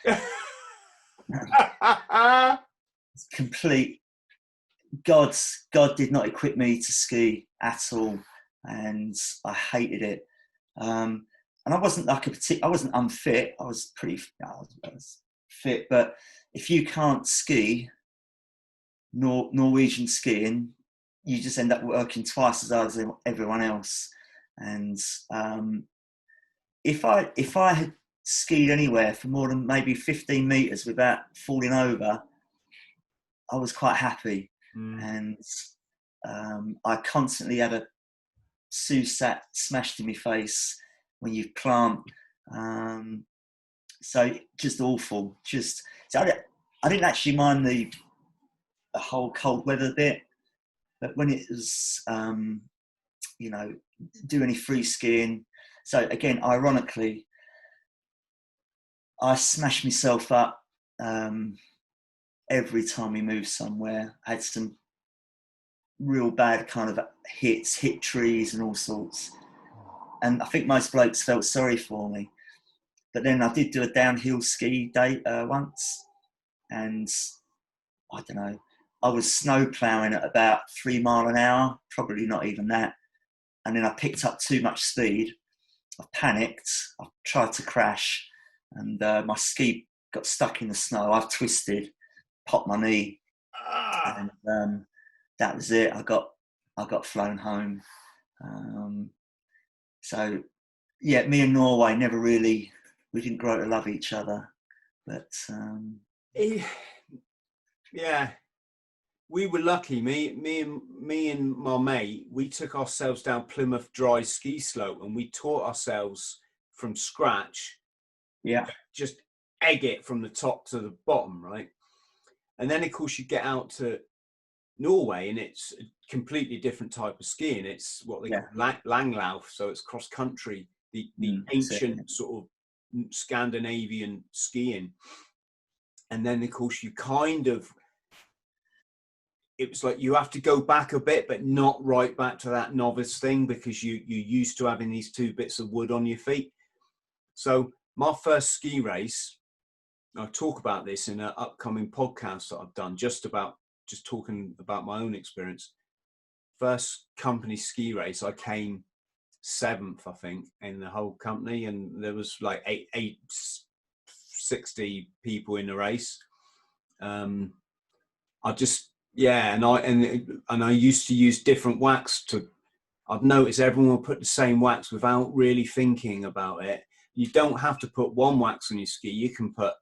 complete. God did not equip me to ski at all, and I hated it. And I wasn't like I wasn't unfit. I was pretty. I was fit. But if you can't ski Norwegian skiing, you just end up working twice as hard as everyone else. And if I had skied anywhere for more than maybe 15 meters without falling over, I was quite happy. And I constantly had a Susat smashed in my face when you plant. So just awful. So I didn't actually mind the whole cold weather bit, but when it was, you know, do any free skiing. So again, ironically, I smashed myself up every time we moved somewhere. I had some real bad kind of hit trees and all sorts. And I think most blokes felt sorry for me. But then I did do a downhill ski day once, and I don't know, I was snow ploughing at about 3 miles an hour, probably not even that. And then I picked up too much speed. I panicked. I tried to crash, and my ski got stuck in the snow. I've twisted, popped my knee, and that was it. I got flown home. So yeah, me and Norway never really, we didn't grow to love each other, but yeah, we were lucky. Me and my mate, we took ourselves down Plymouth Dry ski slope, and we taught ourselves from scratch. Yeah, just egg it from the top to the bottom, right? And then of course you get out to Norway, and it's a completely different type of skiing. It's what they call Langlauf, so it's cross country, the ancient sort of Scandinavian skiing. And then of course you kind of, it was like you have to go back a bit, but not right back to that novice thing, because you're used to having these 2 bits of wood on your feet. So my first ski race, I'll talk about this in an upcoming podcast that I've done, just talking about my own experience. First company ski race, I came 7th, I think, in the whole company, and there was like 60 people in the race. And I used to use different wax I've noticed everyone will put the same wax without really thinking about it. You don't have to put 1 wax on your ski. You can put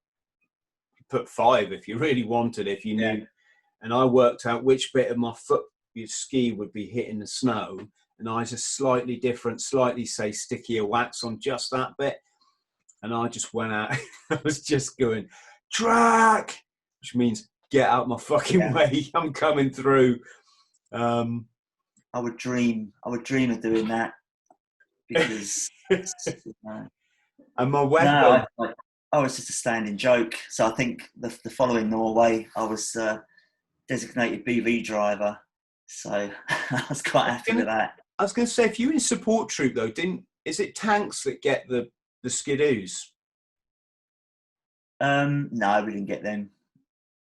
5 if you really wanted, if you knew. And I worked out which bit of my foot, your ski, would be hitting the snow, and I just slightly say stickier wax on just that bit. And I just went out. I was just going track, which means get out my fucking way. I'm coming through. I would dream of doing that, because and my weapon. No, I was just a standing joke. So I think the following Norway, I was designated BV driver. So I was quite happy with that. I was going to say, if you're in support troop though, is it tanks that get the skidoos? No, we didn't get them.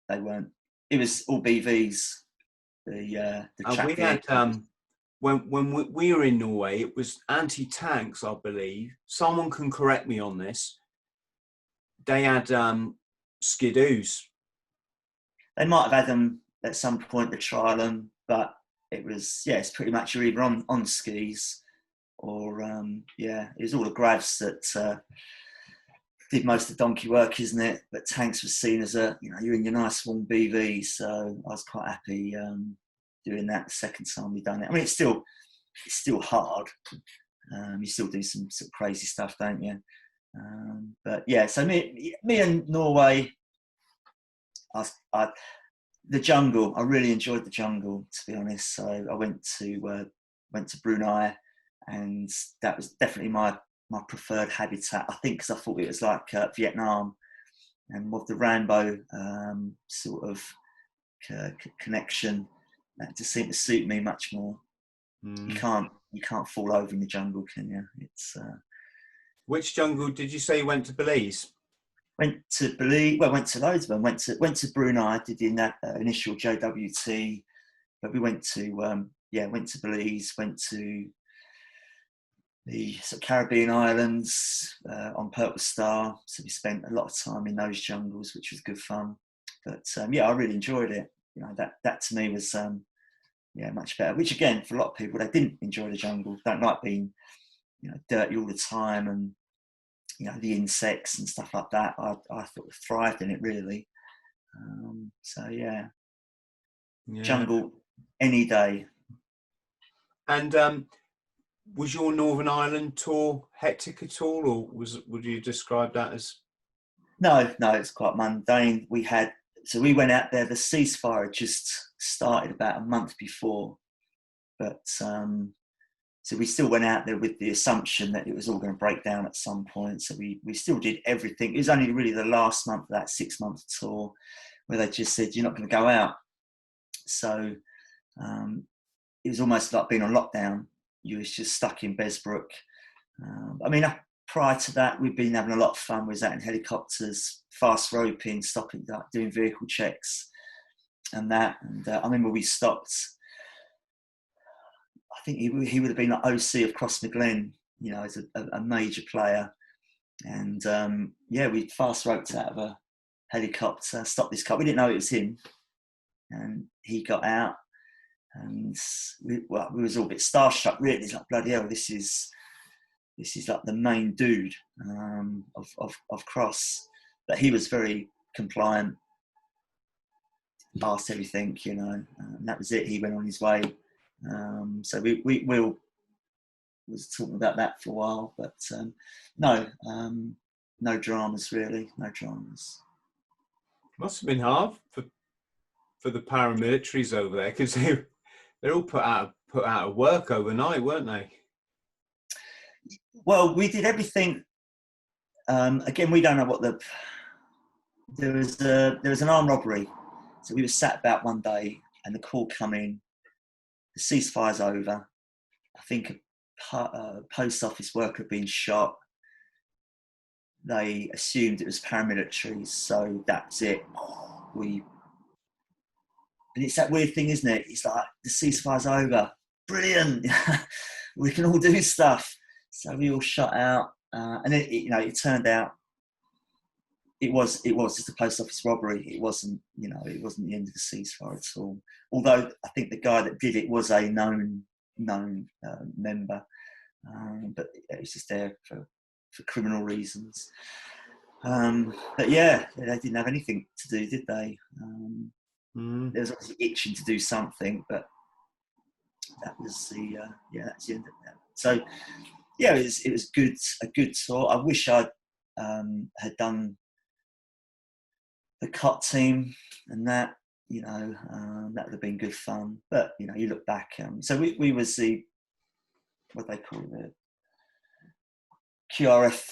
They weren't. It was all BVs. The we had when we were in Norway, it was anti-tanks, I believe. Someone can correct me on this. They had skidoos. They might have had them at some point to trial them, but it was, it's pretty much you're either on skis or it was all the gravs that did most of the donkey work, isn't it? But tanks was seen as you're in your nice warm BV, so I was quite happy doing that the second time we done it. I mean, it's still hard. You still do some sort of crazy stuff, don't you? But yeah, so me and Norway, the jungle. I really enjoyed the jungle, to be honest. So I went to Brunei, and that was definitely my preferred habitat. I think because I thought it was like Vietnam, and with the Rambo sort of connection, that just seemed to suit me much more. You can't fall over in the jungle, can you? It's Which jungle did you say you went to? Belize? Went to Belize. Well, went to loads of them. Went to Brunei. Did in that initial JWT, but we went to Belize. Went to the sort of Caribbean islands on Purple Star. So we spent a lot of time in those jungles, which was good fun. But yeah, I really enjoyed it. You know, that to me was much better. Which again, for a lot of people, they didn't enjoy the jungle. Don't like being, you know, dirty all the time, and you know, the insects and stuff like that. I thought I thrived in it really. So yeah, jungle any day. And was your Northern Ireland tour hectic at all, or would you describe that as? No, it's quite mundane. We went out there. The ceasefire had just started about a month before, but so we still went out there with the assumption that it was all going to break down at some point. So we still did everything. It was only really the last month of that 6-month tour where they just said, you're not going to go out. So it was almost like being on lockdown. You was just stuck in Besbrook. I mean, prior to that, we'd been having a lot of fun. We was out in helicopters, fast roping, stopping, doing vehicle checks and that. And I remember we stopped. I think he would have been like OC of Crossmaglen, you know, as a major player. And we fast roped out of a helicopter, stopped this car. We didn't know it was him. And he got out, and we was all a bit starstruck, really. It's like, bloody hell, this is like the main dude of Cross. But he was very compliant, asked everything, you know, and that was it. He went on his way. So we was talking about that for a while, but no dramas really, no dramas. Must have been hard for the paramilitaries over there, because they're all put out of work overnight, weren't they? Well, we did everything. Again, we don't know what there was an armed robbery, so we were sat about one day, and the call come in. The ceasefire's over. I think a post office worker had been shot. They assumed it was paramilitaries, so that's it. And it's that weird thing, isn't it? It's like the ceasefire's over. Brilliant. We can all do stuff. So we all shut out, and it turned out it was just a post office robbery. It wasn't the end of the ceasefire at all. Although I think the guy that did it was a known member, but it was just there for criminal reasons. But yeah, they didn't have anything to do, did they? There was obviously itching to do something, but that was that's the end of that. So yeah, it was a good tour. I wish I had done the COT team and that, you know, that would have been good fun. But you know, you look back. So we was the, what they call the QRF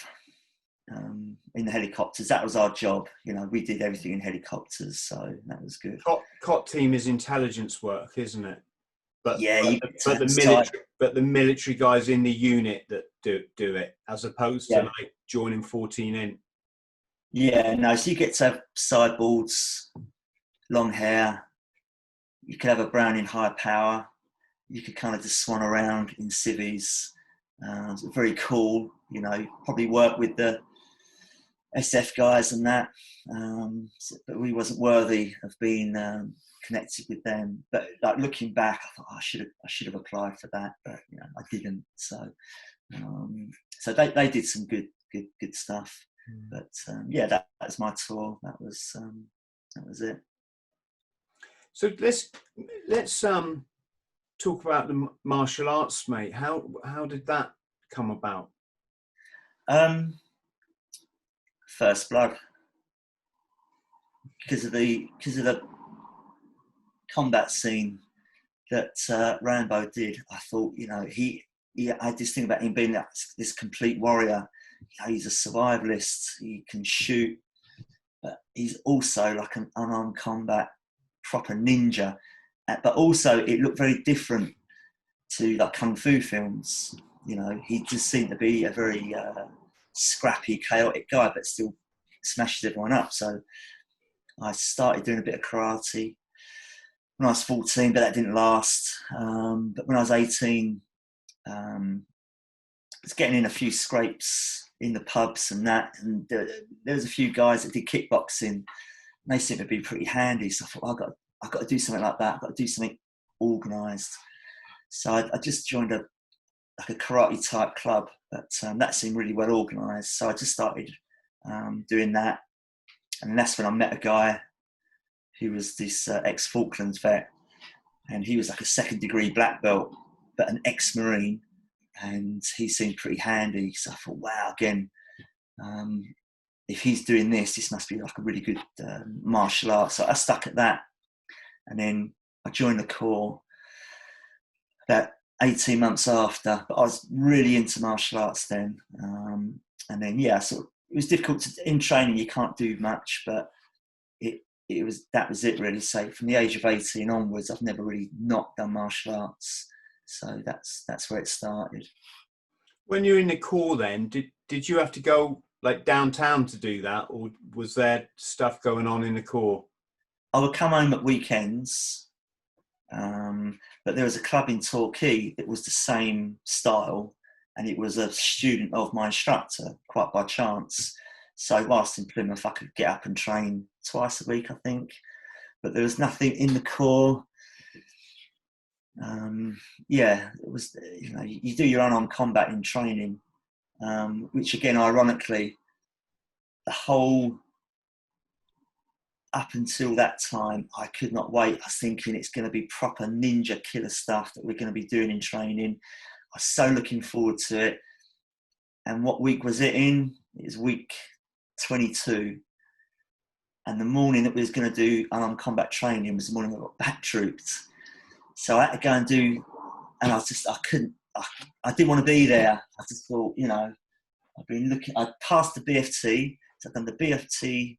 in the helicopters. That was our job. You know, we did everything in helicopters, so that was good. COT team is intelligence work, isn't it? But yeah, but the military guys in the unit that do it, as opposed to like joining 14 in. Yeah, no. So you get to have sideboards, long hair. You could have a Browning high power. You could kind of just swan around in civvies. It's very cool. You know, probably work with the SF guys and that. But we wasn't worthy of being connected with them. But like looking back, I thought, I should have applied for that, but you know, I didn't. So they did some good stuff. But that was my tour. That was it. So let's talk about the martial arts, mate. How did that come about? First blood, because of the combat scene that Rambo did. I thought, you know, he had this thing about him being this complete warrior. You know, he's a survivalist. He can shoot, but he's also like an unarmed combat proper ninja. But also, it looked very different to like kung fu films. You know, he just seemed to be a very scrappy, chaotic guy, but still smashes everyone up. So I started doing a bit of karate when I was 14, but that didn't last. But when I was 18, was getting in a few scrapes in the pubs and that, and there was a few guys that did kickboxing, and they seemed to be pretty handy. So I thought, well, I've got to do something like that. I've got to do something organised. So I just joined a karate type club, but that seemed really well organised. So I just started doing that, and that's when I met a guy who was this ex-Falklands vet, and he was like a 2nd degree black belt, but an ex-Marine, and he seemed pretty handy. So I thought, wow, again, if he's doing this, this must be like a really good martial art. So I stuck at that, and then I joined the Corps about 18 months after, but I was really into martial arts then. And then, yeah, so it was difficult in training. You can't do much, but that was it really. So from the age of 18 onwards, I've never really not done martial arts. So that's where it started. When you're in the Corps then, did you have to go like downtown to do that, or was there stuff going on in the Corps? I would come home at weekends, but there was a club in Torquay that was the same style, and it was a student of my instructor, quite by chance. So whilst in Plymouth, I could get up and train twice a week, I think. But there was nothing in the Corps. Yeah, it was, you know, you do your unarmed combat in training, which again, ironically, the whole, up until that time, I could not wait. I was thinking it's going to be proper ninja killer stuff that we're going to be doing in training. I was so looking forward to it. And what week was it in? It was week 22. And the morning that we was going to do unarmed combat training was the morning I got back trooped. So I had to go and do, and I didn't want to be there. I just thought, you know, I passed the BFT, so I've done the BFT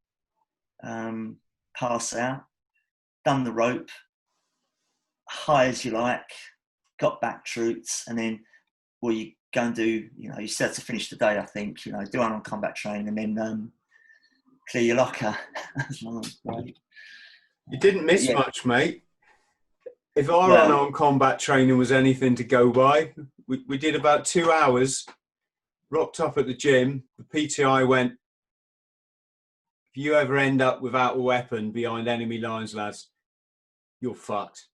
pass out, done the rope, high as you like, got back trooped, and then, well, you go and do, you know, you set to finish the day, I think, you know, do unarmed combat training, and then clear your locker. You didn't miss much, mate. If our unarmed combat training was anything to go by, we did about 2 hours, rocked up at the gym. The PTI went, if you ever end up without a weapon behind enemy lines, lads, you're fucked.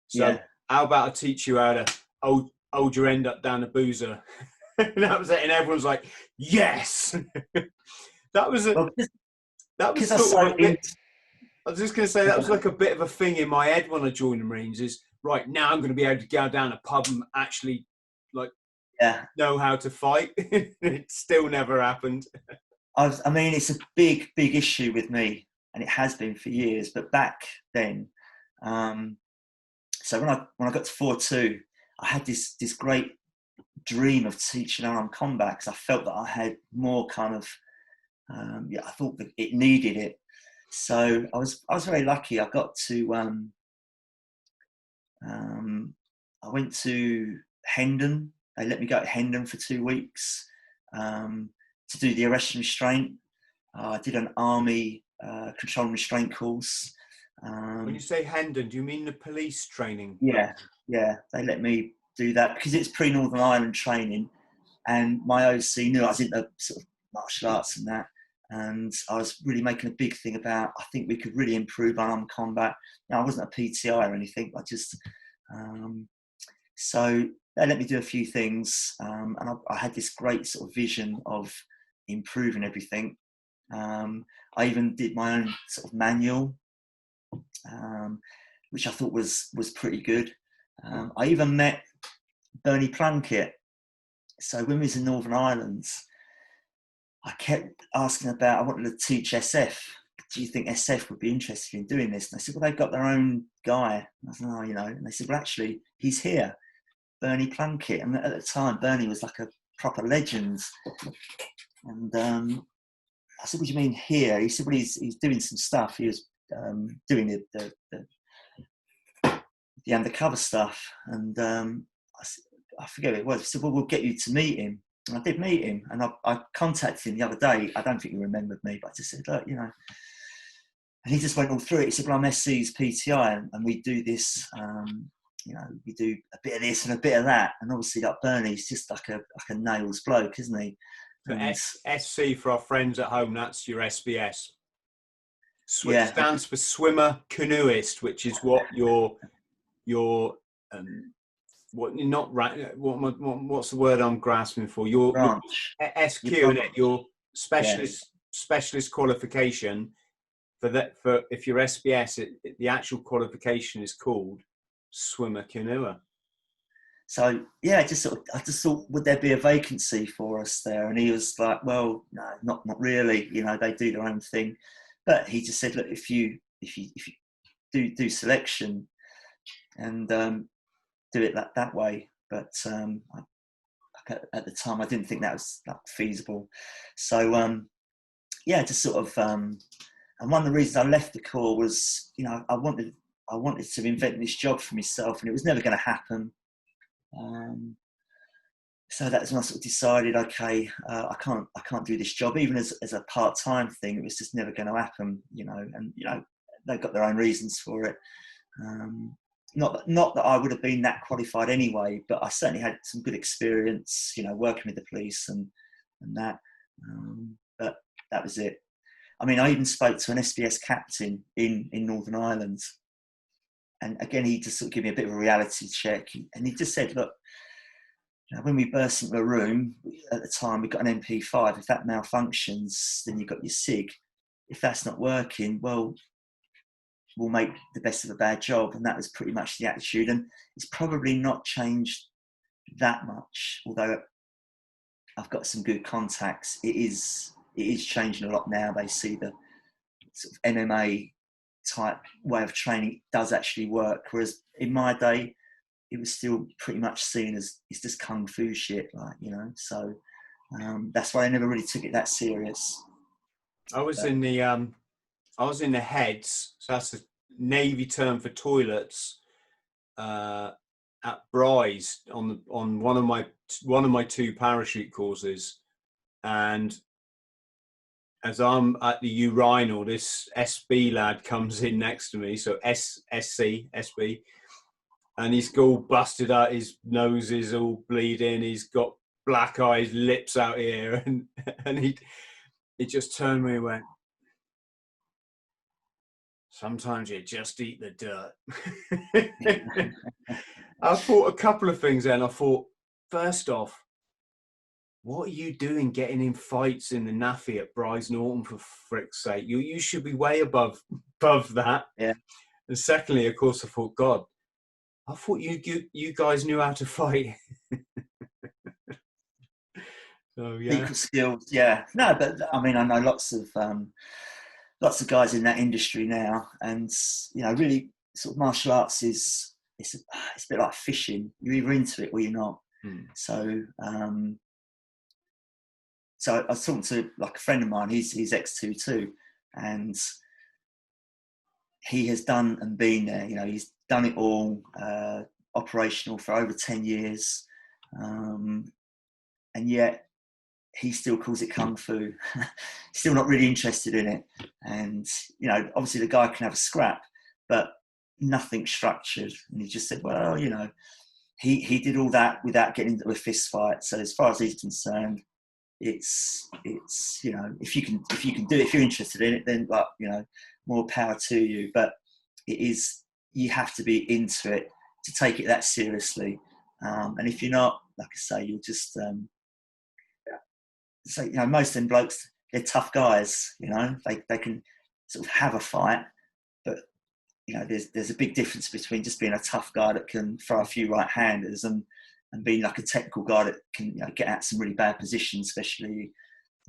So how about I teach you how to hold your end up down a boozer? And that was it. And everyone's like, yes. That was sort of a bit, I was just going to say, that was like a bit of a thing in my head when I joined the Marines is, right, now I'm going to be able to go down a pub and actually know how to fight. It still never happened. I mean, it's a big issue with me, and it has been for years, but back then, so when I got to 4-2, I had this great dream of teaching unarmed combat, because I felt that I had more kind of, I thought that it needed it. So I was very lucky. I got to, I went to Hendon. They let me go to Hendon for 2 weeks to do the arrest and restraint. I did an army control and restraint course. When you say Hendon, do you mean the police training? Yeah. They let me do that because it's pre-Northern Ireland training, and my OC knew I was into sort of martial arts and that. And I was really making a big thing about, I think we could really improve unarmed combat. Now, I wasn't a PTI or anything, I just, so they let me do a few things. And I had this great sort of vision of improving everything. I even did my own sort of manual, which I thought was pretty good. I even met Bernie Plunkett. So when we was in Northern Ireland, I kept asking about, I wanted to teach SF. Do you think SF would be interested in doing this? And I said, well, they've got their own guy. And I said, oh, you know. And they said, well, actually, he's here, Bernie Plunkett. And at the time, Bernie was like a proper legend. And I said, what do you mean here? He said, well, he's doing some stuff. He was doing the undercover stuff. And I forget what it was. He said, well, we'll get you to meet him. And I did meet him, and I contacted him the other day. I don't think he remembered me, but I just said, look, you know. And he just went all through it. He said, well, I'm SC's PTI, and we do this you know, we do a bit of this and a bit of that. And obviously, like Bernie's just like a nails bloke, isn't he? So And, SC for our friends at home, that's your SBS. yeah, Stands for swimmer canoeist, which is what your what not right what's the word I'm grasping for? Your branch. SQ Your in it, your Yeah. specialist qualification for that. For if you're SBS, the actual qualification is called swimmer canoer. So yeah, I just thought, would there be a vacancy for us there? And he was like, well, no, not really. You know, they do their own thing. But he just said, look, if you do selection and do it that way. But at the time, I didn't think that was feasible. So yeah, just sort of. And one of the reasons I left the Corps was, you know, I wanted to invent this job for myself, and it was never going to happen. So that's when I sort of decided, okay, I can't do this job, even as a part-time thing. It was just never going to happen, you know. And you know, they've got their own reasons for it. Not that I would have been that qualified anyway, but I certainly had some good experience, you know, working with the police and that. But that was it. I mean, I even spoke to an SBS captain in Northern Ireland, and again, he just sort of gave me a bit of a reality check, and he just said, look, you know, when we burst into a room at the time, we got an MP5. If that malfunctions, then you've got your SIG. If that's not working, well, we'll make the best of a bad job. And that was pretty much the attitude. And it's probably not changed that much, although I've got some good contacts. It is changing a lot now. They see the sort of MMA type way of training does actually work. Whereas in my day, it was still pretty much seen as it's just kung fu shit, like, you know. So that's why I never really took it that serious. I was in the heads, so that's the Navy term for toilets, at Bryce on one of my 2 parachute courses, and as I'm at the urinal, this SB lad comes in next to me, so SB, and he's all busted out, his nose is all bleeding, he's got black eyes, lips out here, and he just turned to me and went, sometimes you just eat the dirt. I thought a couple of things then. I thought, first off, what are you doing getting in fights in the NAFI at Bryce Norton, for frick's sake? You should be way above that. Yeah. And secondly, of course, I thought, God, I thought you guys knew how to fight. So yeah. Equal skills, yeah. No, but I mean, I know lots of guys in that industry now, and you know, really, sort of martial arts it's a bit like fishing. You're either into it or you're not. So I was talking to like a friend of mine. He's X2 too, and he has done and been there. You know, he's done it all, operational for over 10 years, and yet he still calls it kung fu. Still not really interested in it. And you know, obviously the guy can have a scrap, but nothing structured. And he just said, well, you know, he did all that without getting into a fist fight. So as far as he's concerned, it's you know, if you can do it, if you're interested in it, then like, you know, more power to you. But you have to be into it to take it that seriously. And if you're not, like I say, you'll just so, you know, most of them blokes, they're tough guys, you know, they can sort of have a fight, but you know, there's a big difference between just being a tough guy that can throw a few right-handers and being like a technical guy that can, you know, get out some really bad positions, especially,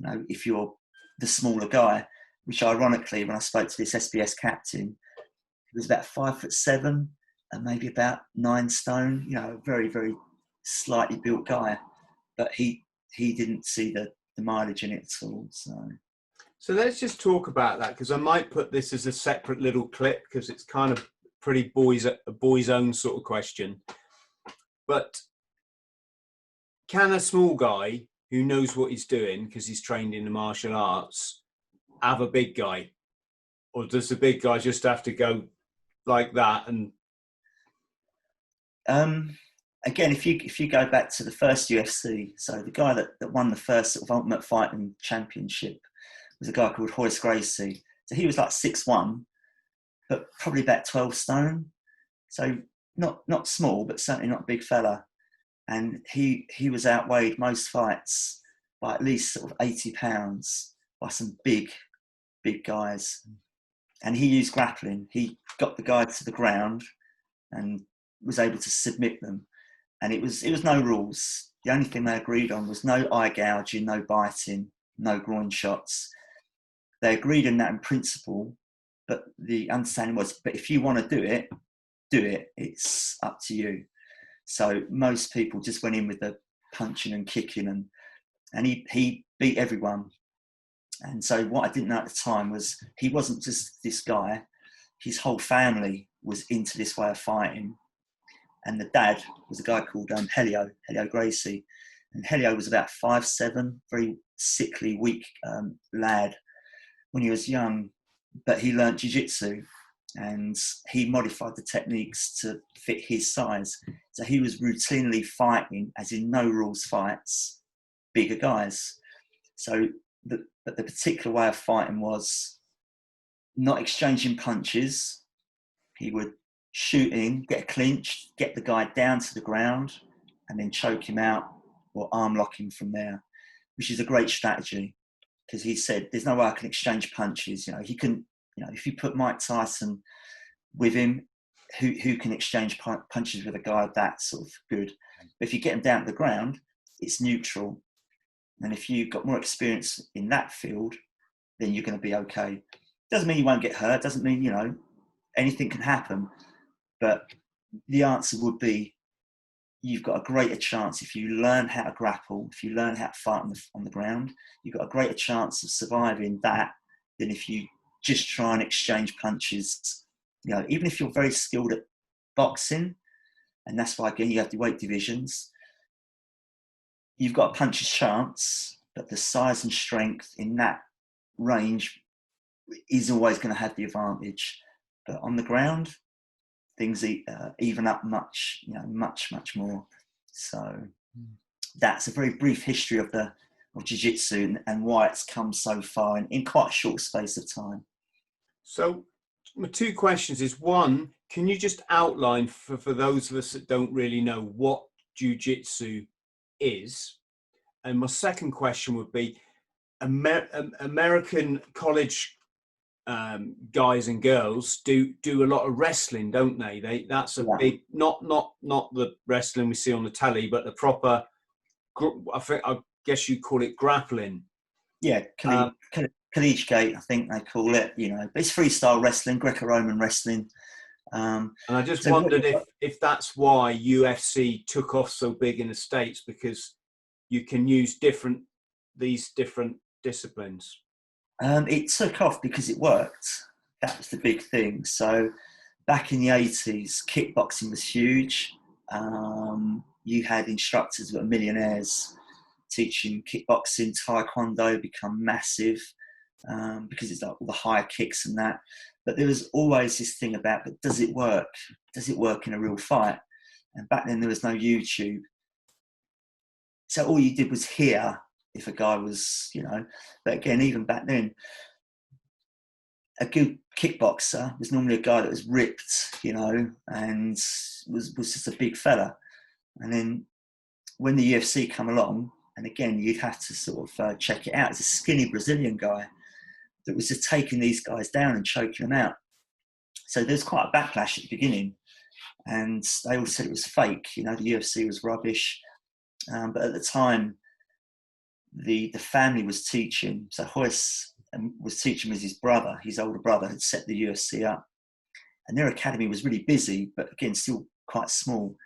you know, if you're the smaller guy, which ironically, when I spoke to this SBS captain, he was about 5'7" and maybe about 9 stone, you know, a very, very slightly built guy, but he didn't see the mileage in it at all. So let's just talk about that, because I might put this as a separate little clip, because it's kind of pretty a boy's own sort of question. But can a small guy who knows what he's doing because he's trained in the martial arts have a big guy, or does the big guy just have to go like that? And Again, if you go back to the first UFC, so the guy that won the first sort of Ultimate Fighting Championship was a guy called Royce Gracie. So he was like 6'1", but probably about 12 stone. So not small, but certainly not a big fella. And he was outweighed most fights by at least sort of 80 pounds by some big guys. And he used grappling. He got the guy to the ground and was able to submit them. And it was no rules. The only thing they agreed on was no eye gouging, no biting, no groin shots. They agreed on that in principle, but the understanding was, but if you want to do it, it's up to you. So most people just went in with the punching and kicking, and he beat everyone. And so what I didn't know at the time was he wasn't just this guy. His whole family was into this way of fighting. And the dad was a guy called Helio Gracie. And Helio was about 5'7", very sickly, weak lad when he was young. But he learnt Jiu-Jitsu and he modified the techniques to fit his size. So he was routinely fighting, as in no rules fights, bigger guys. So the particular way of fighting was not exchanging punches. He would shoot in, get a clinch, get the guy down to the ground, and then choke him out or arm lock him from there, which is a great strategy because he said, "There's no way I can exchange punches." You know, he can. You know, if you put Mike Tyson with him, who can exchange punches with a guy that sort of good? But if you get him down to the ground, it's neutral. And if you've got more experience in that field, then you're going to be okay. Doesn't mean you won't get hurt. Doesn't mean, you know, anything can happen. But the answer would be, you've got a greater chance if you learn how to grapple, if you learn how to fight on the ground, you've got a greater chance of surviving that than if you just try and exchange punches. You know, even if you're very skilled at boxing, and that's why, again, you have the weight divisions, you've got a puncher's chance, but the size and strength in that range is always going to have the advantage. But on the ground, things even up much more. So that's a very brief history of Jiu-Jitsu and why it's come so far in quite a short space of time. So my two questions is, one, can you just outline for those of us that don't really know what Jiu-Jitsu is? And my second question would be, American college guys and girls do a lot of wrestling, don't they? That's a big, not the wrestling we see on the telly, but the proper, I guess you call it grappling. Yeah, collegiate, I think they call it. You know, but it's freestyle wrestling, Greco-Roman wrestling. And I just wondered if that's why UFC took off so big in the States, because you can use these different disciplines. It took off because it worked. That was the big thing. So back in the 80s, kickboxing was huge. You had instructors that were millionaires teaching kickboxing. Taekwondo become massive because it's like all the higher kicks and that. But there was always this thing about, but does it work? Does it work in a real fight? And back then there was no YouTube. So all you did was hear if a guy was, you know, but again, even back then, a good kickboxer was normally a guy that was ripped, you know, and was just a big fella. And then when the UFC come along, and again, you'd have to sort of check it out. It's a skinny Brazilian guy that was just taking these guys down and choking them out. So there's quite a backlash at the beginning, and they all said it was fake. You know, the UFC was rubbish. But at the time, the family was teaching. So Royce was teaching with his brother. His older brother had set the UFC up, and their academy was really busy, but again, still quite small.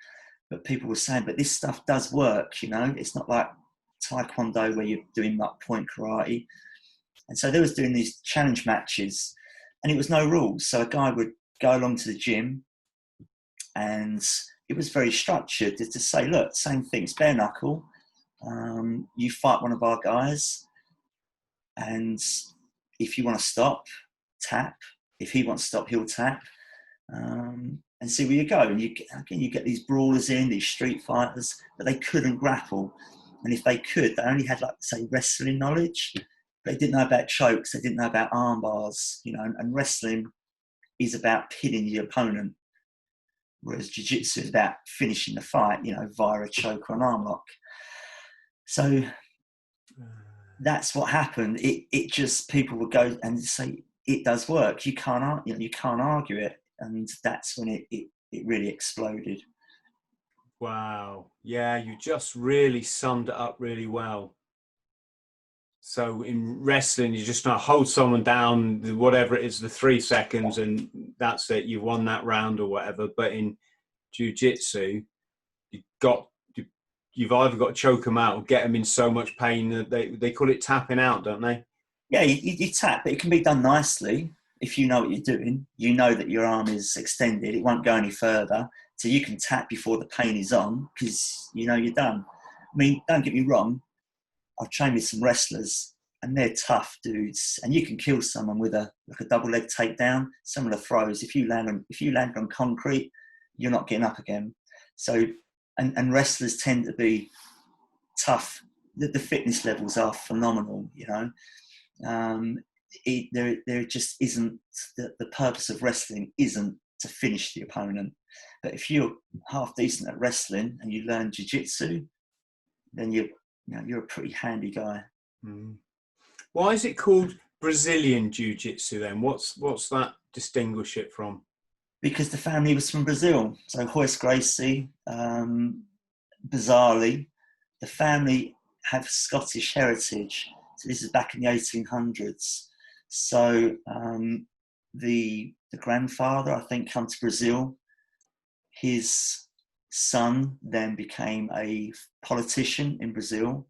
But people were saying, but this stuff does work, you know? It's not like Taekwondo where you're doing like point karate. And so they was doing these challenge matches, and it was no rules. So a guy would go along to the gym, and it was very structured to say, look, same thing, it's bare knuckle. You fight one of our guys, and if you want to stop, tap. If he wants to stop, he'll tap. and see where you go. And you get these brawlers in, these street fighters, but they couldn't grapple. And if they could, they only had, like, say, wrestling knowledge. They didn't know about chokes. They didn't know about arm bars, you know, and wrestling is about pinning the opponent, whereas jiu-jitsu is about finishing the fight, you know, via a choke or an arm lock. So that's what happened. It just, people would go and say, it does work. You can't argue it. And that's when it really exploded. Wow. Yeah, you just really summed it up really well. So in wrestling, you just not hold someone down, whatever it is, the 3 seconds, and that's it. You won that round or whatever. But in jiu-jitsu, you've either got to choke them out or get them in so much pain that they call it tapping out, don't they? Yeah, you tap, but it can be done nicely. If you know what you're doing, you know that your arm is extended, it won't go any further. So you can tap before the pain is on, because you know you're done. I mean, don't get me wrong, I've trained with some wrestlers and they're tough dudes, and you can kill someone with a double leg takedown. Some of the throws, if you land on concrete, you're not getting up again. So, and wrestlers tend to be tough. The fitness levels are phenomenal, you know. There just isn't, the purpose of wrestling isn't to finish the opponent. But if you're half decent at wrestling and you learn jiu-jitsu, then you're a pretty handy guy. Why is it called Brazilian Jiu-Jitsu then? What's that distinguish it from? Because the family was from Brazil. So Royce Gracie, bizarrely, the family have Scottish heritage. So this is back in the 1800s. So the grandfather, I think, came to Brazil. His son then became a politician in Brazil,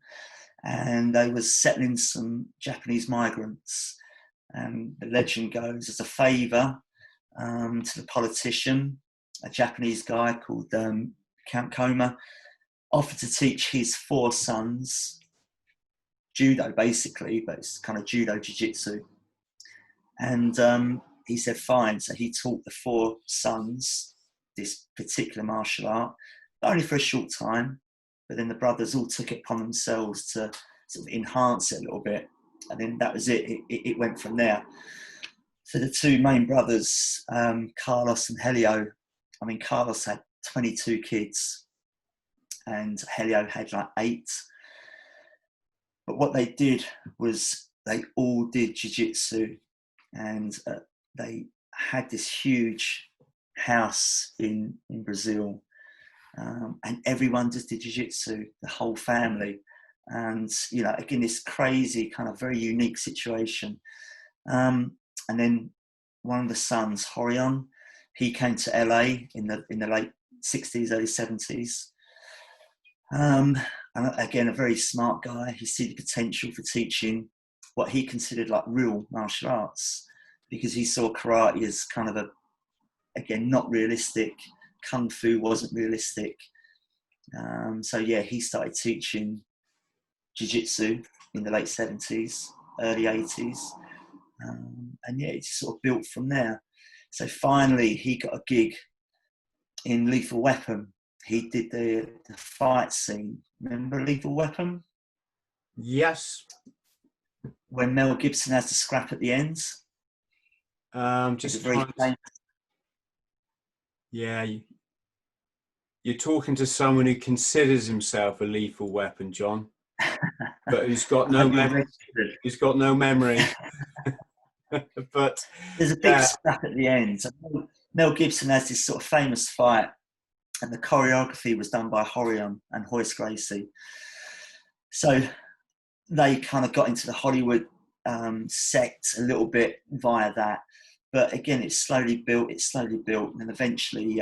and they were settling some Japanese migrants. And the legend goes, as a favour to the politician, a Japanese guy called Count Koma offered to teach his 4 sons judo, basically, but it's kind of judo jiu-jitsu. And he said fine. So he taught the 4 sons this particular martial art, but only for a short time. But then the brothers all took it upon themselves to sort of enhance it a little bit, and then that was it. It went from there. So the 2 main brothers, Carlos and Helio, I mean, Carlos had 22 kids and Helio had like 8. But what they did was they all did jiu-jitsu, and they had this huge house in Brazil, and everyone just did jiu-jitsu, the whole family. And, you know, again, this crazy kind of very unique situation. And then one of the sons, Horion, he came to LA in the late 60s, early 70s. And again, a very smart guy. He see the potential for teaching what he considered like real martial arts, because he saw karate as kind of again, not realistic. Kung Fu wasn't realistic. So yeah, he started teaching Jiu-Jitsu in the late 70s, early 80s. And yeah, it just sort of built from there. So finally, he got a gig in Lethal Weapon. He did the fight scene. Remember Lethal Weapon? Yes. When Mel Gibson has the scrap at the end. Yeah, you're talking to someone who considers himself a lethal weapon, John, but who's got no memory. He's got no memory. But there's a big scrap at the end. So Mel Gibson has this sort of famous fight, and the choreography was done by Horion and Royce Gracie. So they kind of got into the Hollywood sect a little bit via that. But again, it slowly built, and eventually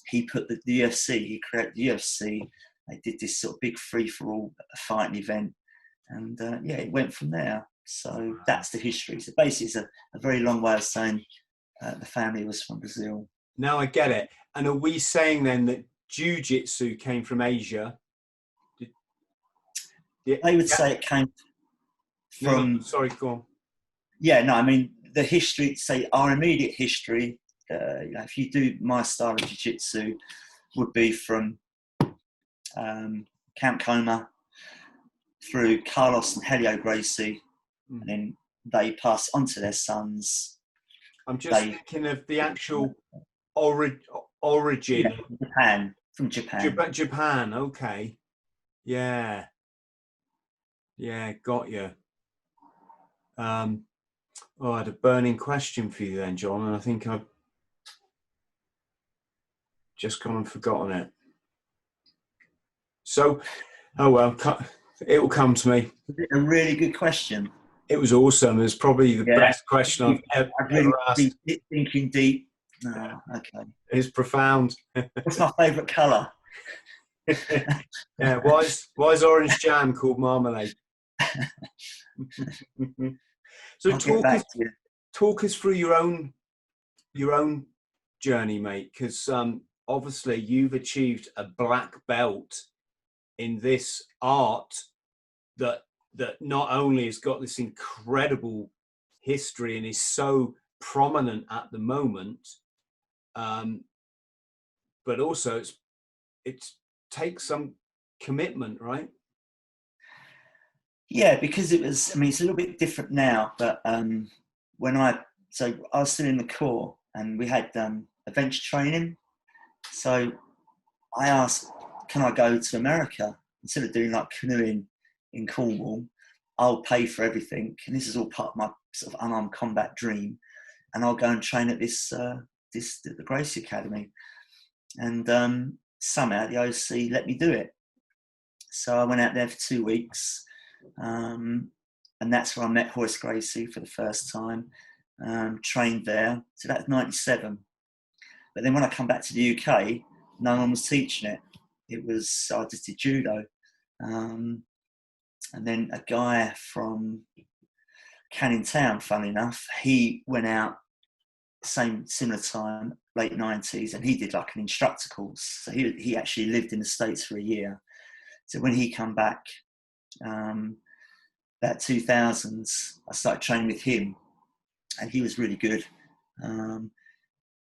he put the UFC, he created the UFC. They did this sort of big free-for-all fighting event, and yeah, it went from there. So that's the history. So basically, it's a very long way of saying the family was from Brazil. Now I get it. And are we saying then that Jiu-Jitsu came from Asia? I would say it came from... No, sorry, go on. Yeah, no, I mean, the history, say our immediate history if you do my style of jiu-jitsu, would be from Camp Coma through Carlos and Helio Gracie, and then they pass it on to their sons. I'm just thinking of the actual origin. Yeah, from Japan. Japan, okay. Yeah. Yeah, got you. I had a burning question for you then, John, and I think I've just gone and forgotten it. So, oh well, it will come to me. A really good question. It was awesome. It was probably the best question I've ever asked. Thinking deep. No, okay. It's profound. What's my favourite colour? Yeah, why is orange jam called marmalade? So talk us through your own journey, mate, because obviously you've achieved a black belt in this art that not only has got this incredible history and is so prominent at the moment, but also it takes some commitment, right? Yeah, because it's a little bit different now, but when I was still in the Corps and we had adventure training. So I asked, can I go to America? Instead of doing like canoeing in Cornwall, I'll pay for everything. And this is all part of my sort of unarmed combat dream. And I'll go and train at the Gracie Academy. And somehow the OC let me do it. So I went out there for 2 weeks. And that's where I met Royce Gracie for the first time, trained there. So that's 97. But then when I come back to the UK, no one was teaching it. I just did judo. And then a guy from Canning Town, funnily enough, he went out similar time, late 90s, and he did like an instructor course. So he actually lived in the States for a year. So when he come back, about 2000s, I started training with him, and he was really good.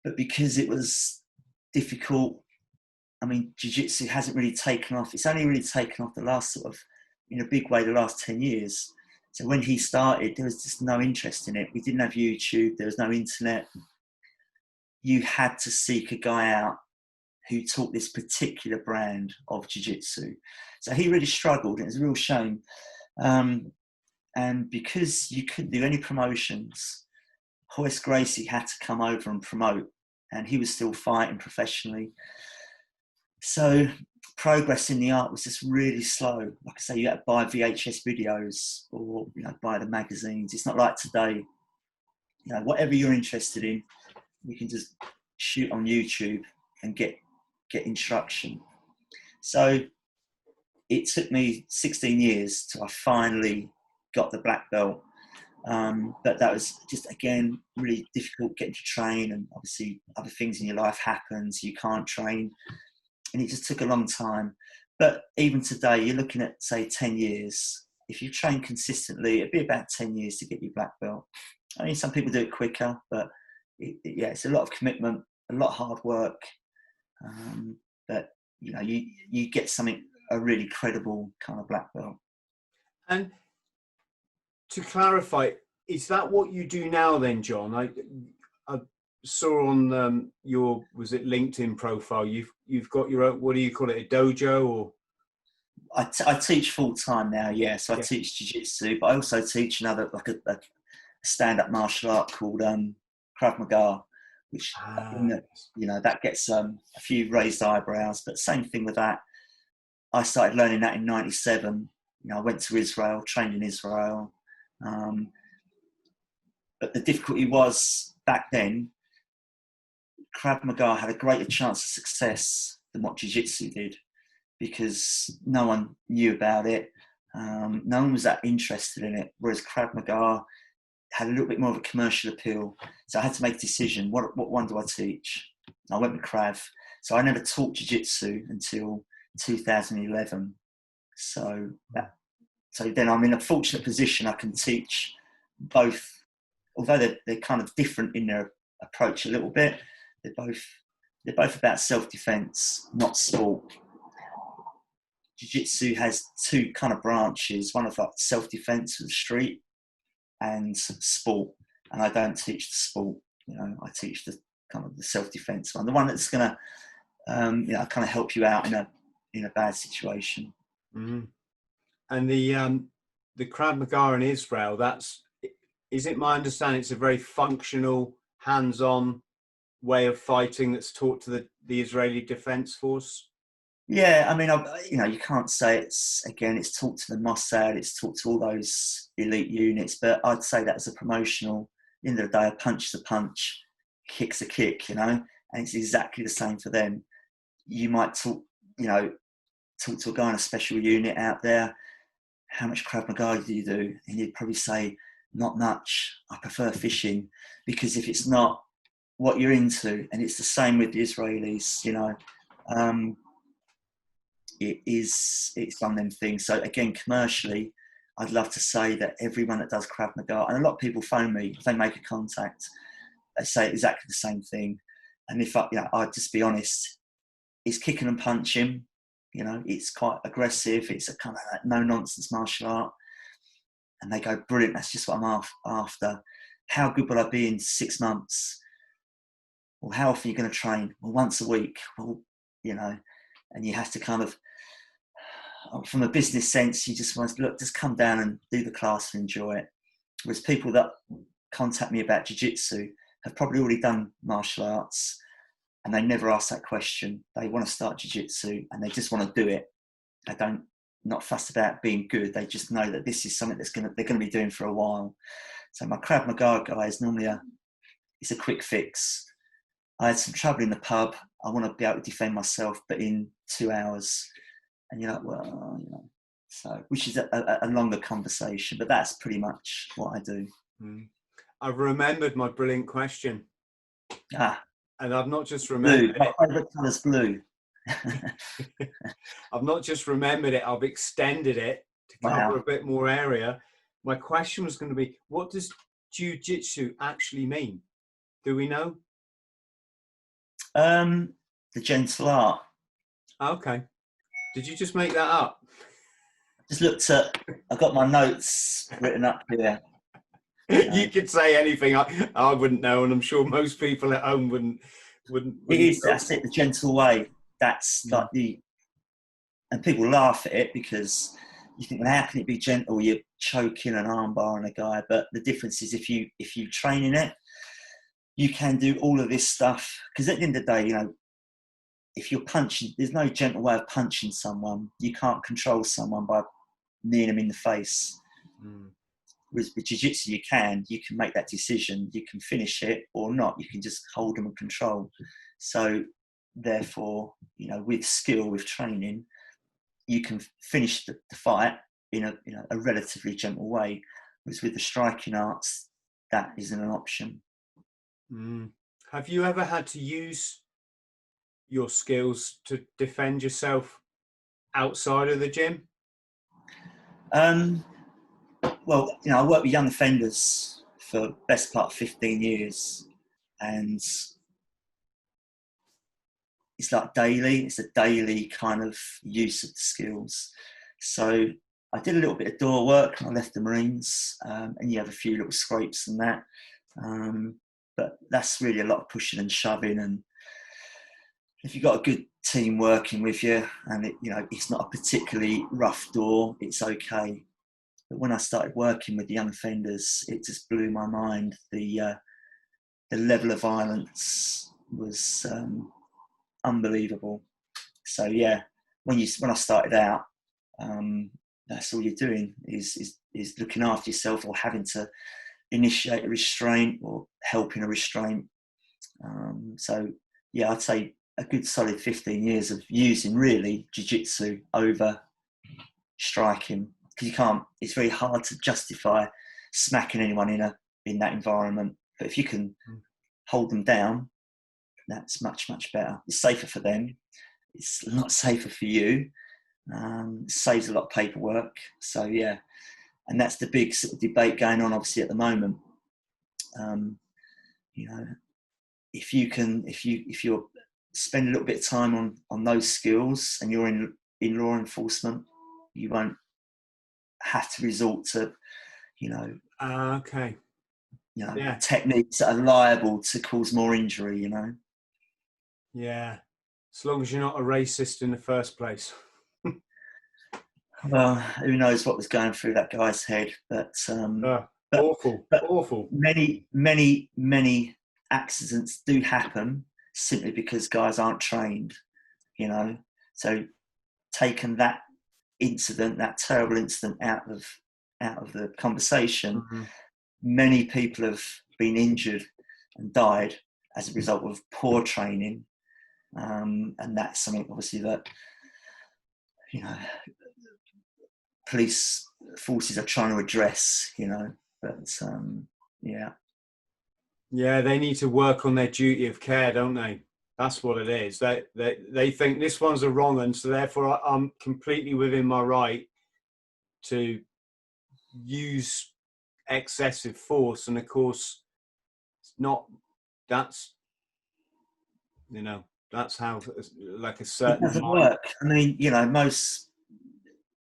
But because it was difficult, jiu-jitsu hasn't really taken off. It's only really taken off the last sort of, in a big way, the last 10 years. So when he started, there was just no interest in it. We didn't have YouTube. There was no internet. You had to seek a guy out who taught this particular brand of jiu-jitsu. So he really struggled, and it was a real shame. And because you couldn't do any promotions, Royce Gracie had to come over and promote, and he was still fighting professionally. So progress in the art was just really slow. Like I say, you had to buy VHS videos or buy the magazines. It's not like today. Whatever you're interested in, you can just shoot on YouTube and get instruction. So it took me 16 years till I finally got the black belt. But that was just, again, really difficult getting to train, and obviously other things in your life happen, so you can't train. And it just took a long time. But even today, you're looking at, say, 10 years. If you train consistently, it'd be about 10 years to get your black belt. Some people do it quicker, but it's a lot of commitment, a lot of hard work. But you get a really credible kind of black belt. And to clarify, is that what you do now then, John? I saw on your, was it LinkedIn profile, you've got your own, what do you call it, a dojo? Or I teach full time now, yeah. So I teach jiu-jitsu, but I also teach another, like a stand-up martial art called Krav Maga, which that gets a few raised eyebrows, but same thing with that. I started learning that in 97. I went to Israel, trained in Israel. But the difficulty was, back then, Krav Maga had a greater chance of success than what Jiu-Jitsu did, because no one knew about it. No one was that interested in it, whereas Krav Maga had a little bit more of a commercial appeal. So I had to make a decision, what one do I teach? I went with Krav. So I never taught Jiu-Jitsu until 2011. So then I'm in a fortunate position. I can teach both, although they're kind of different in their approach a little bit. They're both about self-defense, not sport. Jiu-Jitsu has two kind of branches, one of like self-defense for the street and sport. And I don't teach the sport, you know, I teach the kind of the self-defense one, the one that's going to, you know, kind of help you out in a bad situation. Mm-hmm. And the Krav Maga in Israel, is it my understanding it's a very functional, hands-on way of fighting that's taught to the Israeli Defense Force? Yeah, I mean, you know, you can't say it's taught to the Mossad, it's taught to all those elite units, but I'd say that as a promotional, at the end of the day, a punch is a punch, kick's a kick, you know, and it's exactly the same for them. You might talk to a guy in a special unit out there, how much Krav Maga do you do? And he'd probably say, not much, I prefer fishing, because if it's not what you're into, and it's the same with the Israelis, you know, it's one of them things. So again, commercially, I'd love to say that everyone that does Krav Maga, and a lot of people phone me, if they make a contact, they say exactly the same thing. And if I'd just be honest, it's kicking and punching, you know, it's quite aggressive, it's a kind of like no nonsense martial art. And they go, brilliant, that's just what I'm after. How good will I be in 6 months? Well, how often are you going to train? Well, once a week. Well, you know, and you have to kind of, from a business sense, you just want to look, just come down and do the class and enjoy it. Whereas people that contact me about jiu-jitsu have probably already done martial arts and they never ask that question. They want to start jiu-jitsu and they just want to do it. Not fussed about being good. They just know that this is something they're going to be doing for a while. So my Krav Maga guy is normally it's a quick fix. I had some trouble in the pub. I want to be able to defend myself, but in 2 hours. And you're like, well, you know, so which is a longer conversation, but that's pretty much what I do. I've remembered my brilliant question. And I've not just remembered it. My favourite colour is blue. I've not just remembered it, I've extended it to cover a bit more area. My question was going to be, what does Jiu-Jitsu actually mean? Do we know? The gentle art. Okay. Did you just make that up? Just looked at, I've got my notes written up here. You could say anything. I wouldn't know, and I'm sure most people at home wouldn't. It is, that's it, the gentle way. That's like and people laugh at it because you think, well, how can it be gentle? You're choking an armbar on a guy. But the difference is if you train in it, you can do all of this stuff. Because at the end of the day, you know, if you're punching, there's no gentle way of punching someone. You can't control someone by kneeing them in the face. With jiu-jitsu, you can make that decision. You can finish it or not. You can just hold them and control. So therefore, you know, with skill, with training, you can finish the fight in a relatively gentle way. Whereas with the striking arts, that isn't an option. Have you ever had to use your skills to defend yourself outside of the gym? Well, you know, I worked with young offenders for the best part of 15 years, and it's like it's a daily kind of use of the skills. So I did a little bit of door work. I left the Marines, and you have a few little scrapes and that. But that's really a lot of pushing and shoving. And if you've got a good team working with you, and it's not a particularly rough door, it's okay. But when I started working with the young offenders, it just blew my mind. The level of violence was unbelievable. So yeah, when I started out, that's all you're doing is looking after yourself or having to initiate a restraint or helping a restraint. So yeah, I'd say a good solid 15 years of using really jiu-jitsu over striking, because you can't. It's very hard to justify smacking anyone in that environment. But if you can hold them down, that's much better. It's safer for them. It's a lot safer for you. It saves a lot of paperwork. So yeah, and that's the big sort of debate going on obviously at the moment. if you're spend a little bit of time on those skills, and you're in law enforcement, you won't have to resort to, okay. Yeah. techniques that are liable to cause more injury, Yeah. As long as you're not a racist in the first place. Well, who knows what was going through that guy's head, but awful. Many accidents do happen simply because guys aren't trained, So taking that incident, that terrible incident, out of the conversation, many people have been injured and died as a result of poor training, and that's something obviously that police forces are trying to address, but yeah, they need to work on their duty of care, don't they? That's what it is. They think this one's a wrong one, so therefore I'm completely within my right to use excessive force. And of course, it's not. That's that's how, like, a certain. it doesn't work. I mean,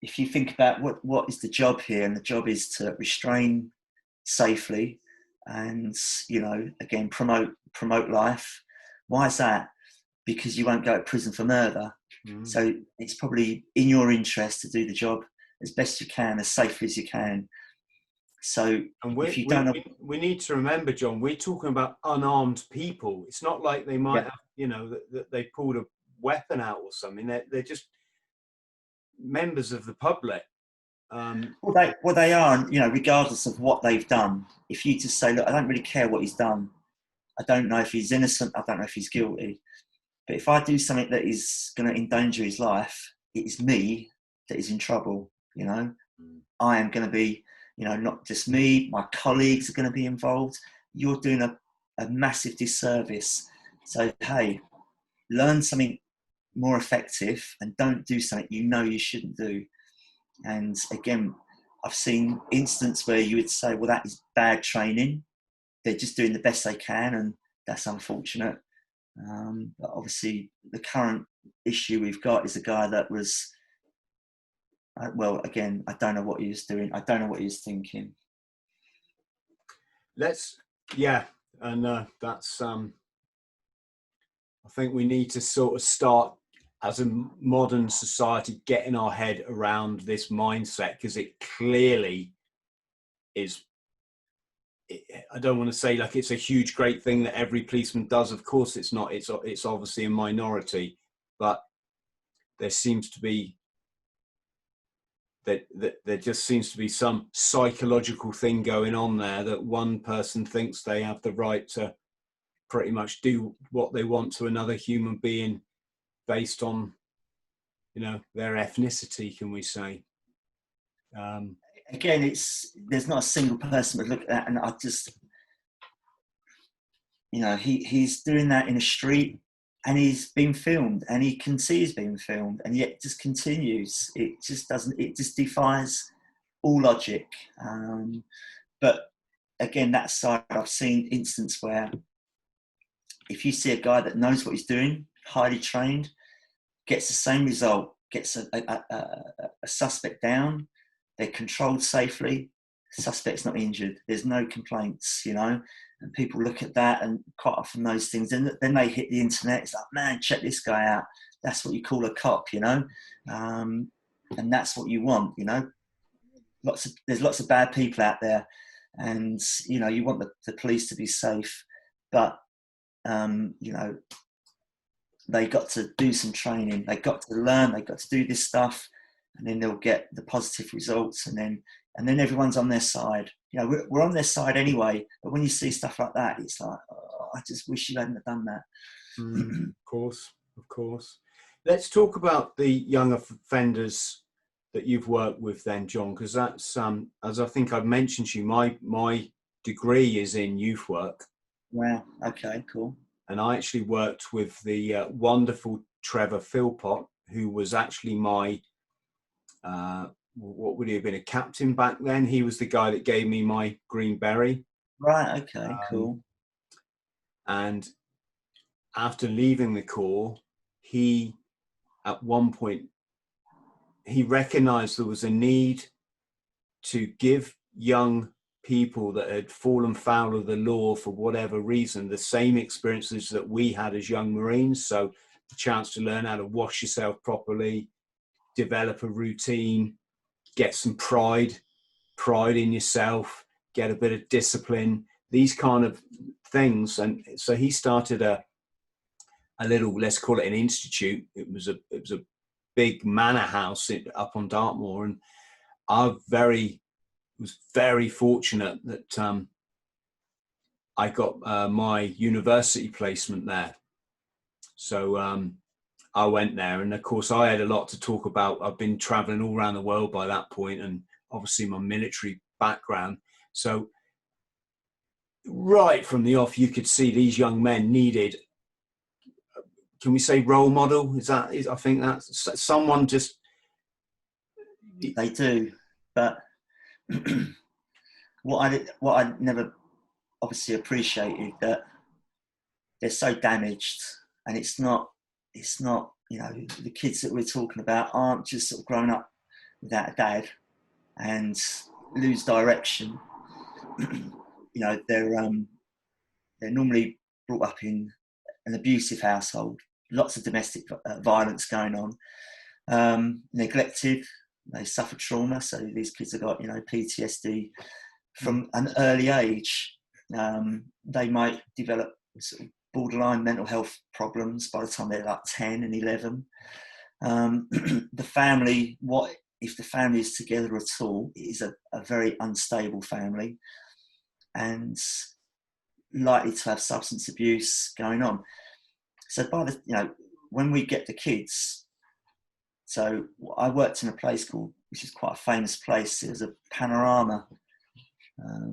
if you think about what is the job here, and the job is to restrain safely, and again, promote life. Why is that? Because you won't go to prison for murder. So it's probably in your interest to do the job as best you can, as safely as you can. So if you don't, we need to remember, John, we're talking about unarmed people. It's not like they might have, that they pulled a weapon out or something. They're just members of the public. Well, they are, regardless of what they've done. If you just say, look, I don't really care what he's done. I don't know if he's innocent. I don't know if he's guilty. But if I do something that is going to endanger his life, it is me that is in trouble. I am going to be, not just me, my colleagues are going to be involved. You're doing a massive disservice. So, hey, learn something more effective and don't do something you shouldn't do. And again, I've seen instances where you would say, well, that is bad training. They're just doing the best they can, and that's unfortunate. But obviously, the current issue we've got is a guy that was, again, I don't know what he was doing. I don't know what he was thinking. That's, I think we need to sort of start, as a modern society, getting our head around this mindset, because it clearly is. I don't want to say like it's a huge, great thing that every policeman does. Of course, it's not. It's obviously a minority, but there seems to be that there just seems to be some psychological thing going on there, that one person thinks they have the right to pretty much do what they want to another human being based on, their ethnicity, can we say? Again, there's not a single person would look at that, and I just, he's doing that in a street, and he's being filmed, and he can see he's being filmed, and yet it just continues. It just defies all logic. But again, that side, I've seen instances where if you see a guy that knows what he's doing, highly trained, gets the same result, gets a suspect down, they're controlled safely, the suspect's not injured, there's no complaints, and people look at that, and quite often those things, then they hit the internet, it's like, man, check this guy out, that's what you call a cop, and that's what you want, there's lots of bad people out there, and you want the police to be safe, but they got to do some training, they got to learn, they got to do this stuff, and then they'll get the positive results, and then everyone's on their side. We're on their side anyway, but when you see stuff like that, it's like, oh, I just wish you hadn't have done that. Of course. Let's talk about the young offenders that you've worked with then, John, because that's, as I think I've mentioned to you, my degree is in youth work. Wow, okay, cool. And I actually worked with the wonderful Trevor Philpott, who was actually my, what would he have been, a captain back then? He was the guy that gave me my green beret. Right, okay, cool. And after leaving the Corps, he, at one point, he recognized there was a need to give young people that had fallen foul of the law for whatever reason the same experiences that we had as young Marines. So the chance to learn how to wash yourself properly, develop a routine, get some pride in yourself, get a bit of discipline, these kind of things. And so he started a little, let's call it an institute. It was a big manor house up on Dartmoor, and I was very fortunate that I got my university placement there. So I went there, and of course I had a lot to talk about. I've been traveling all around the world by that point, and obviously my military background. So right from the off, you could see these young men needed, can we say role model? I think that's someone just... They do, but what I never obviously appreciated, that they're so damaged, and it's not, you know, the kids that we're talking about aren't just sort of grown up without a dad and lose direction. You know, they're normally brought up in an abusive household, lots of domestic violence going on, neglected. They suffer trauma, so these kids have got, you know, PTSD from an early age. They might develop sort of borderline mental health problems by the time they're like 10 and 11. The family, what if the family is together at all, it is a very unstable family and likely to have substance abuse going on. So when we get the kids, so I worked in a place which is quite a famous place. It was a panorama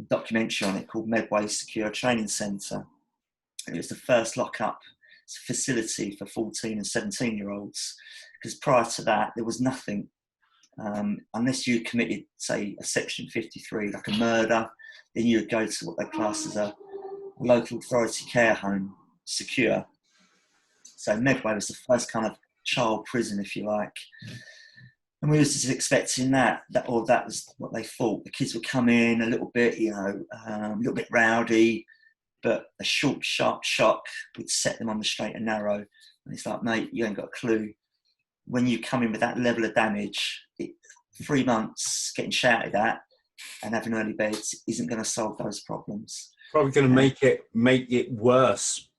documentary on it called Medway Secure Training Centre. It was the first lock-up facility for 14 and 17-year-olds, because prior to that there was nothing. Unless you committed, say, a Section 53, like a murder, then you would go to what they class as a local authority care home, secure. So Medway was the first kind of child prison, if you like. And we were just expecting that was what they thought. The kids would come in a little bit, you know, a little bit rowdy, but a short, sharp shock would set them on the straight and narrow. And it's like, mate, you ain't got a clue. When you come in with that level of damage, 3 months getting shouted at and having early beds isn't going to solve those problems. Probably going to make it worse.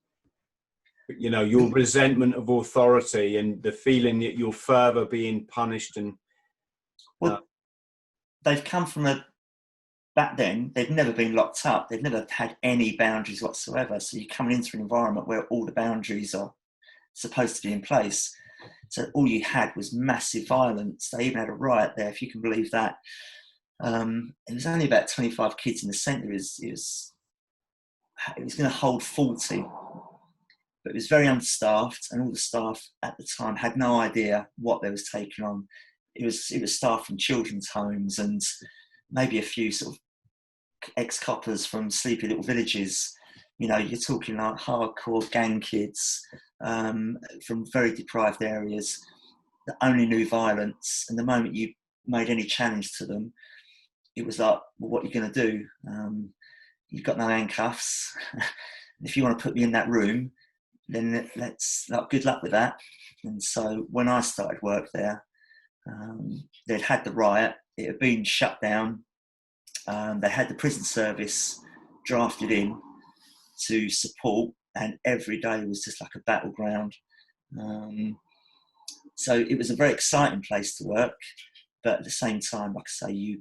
You know, your resentment of authority and the feeling that you're further being punished. And well, they've come from back then, they've never been locked up. They've never had any boundaries whatsoever. So you're coming into an environment where all the boundaries are supposed to be in place. So all you had was massive violence. They even had a riot there, if you can believe that. It was only about 25 kids in the centre. It was going to hold 40. But it was very understaffed, and all the staff at the time had no idea what they was taking on. It was staff from children's homes and maybe a few sort of ex-coppers from sleepy little villages. You know, you're talking like hardcore gang kids from very deprived areas that only knew violence. And the moment you made any challenge to them, it was like, well, what are you going to do? You've got no handcuffs. If you want to put me in that room, then good luck with that. And so when I started work there, they'd had the riot. It had been shut down. They had the prison service drafted in to support, and every day was just like a battleground. So it was a very exciting place to work, but at the same time, like I say,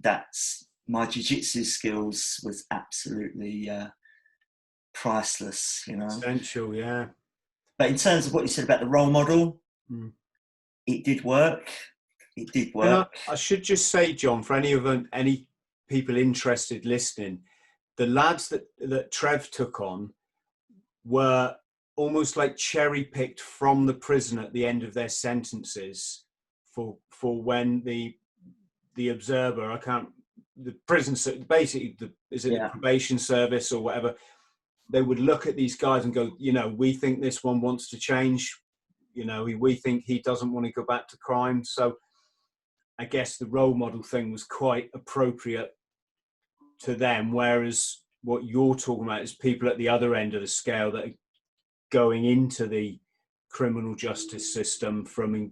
that's my jiu-jitsu skills was absolutely priceless, you know. Essential, yeah. But in terms of what you said about the role model, it did work. It did work. I should just say, John, for any people interested listening, the lads that Trev took on were almost like cherry-picked from the prison at the end of their sentences for when the observer, the prison, basically, the probation service or whatever, they would look at these guys and go, you know, we think this one wants to change. You know, we think he doesn't want to go back to crime. So I guess the role model thing was quite appropriate to them. Whereas what you're talking about is people at the other end of the scale that are going into the criminal justice system from,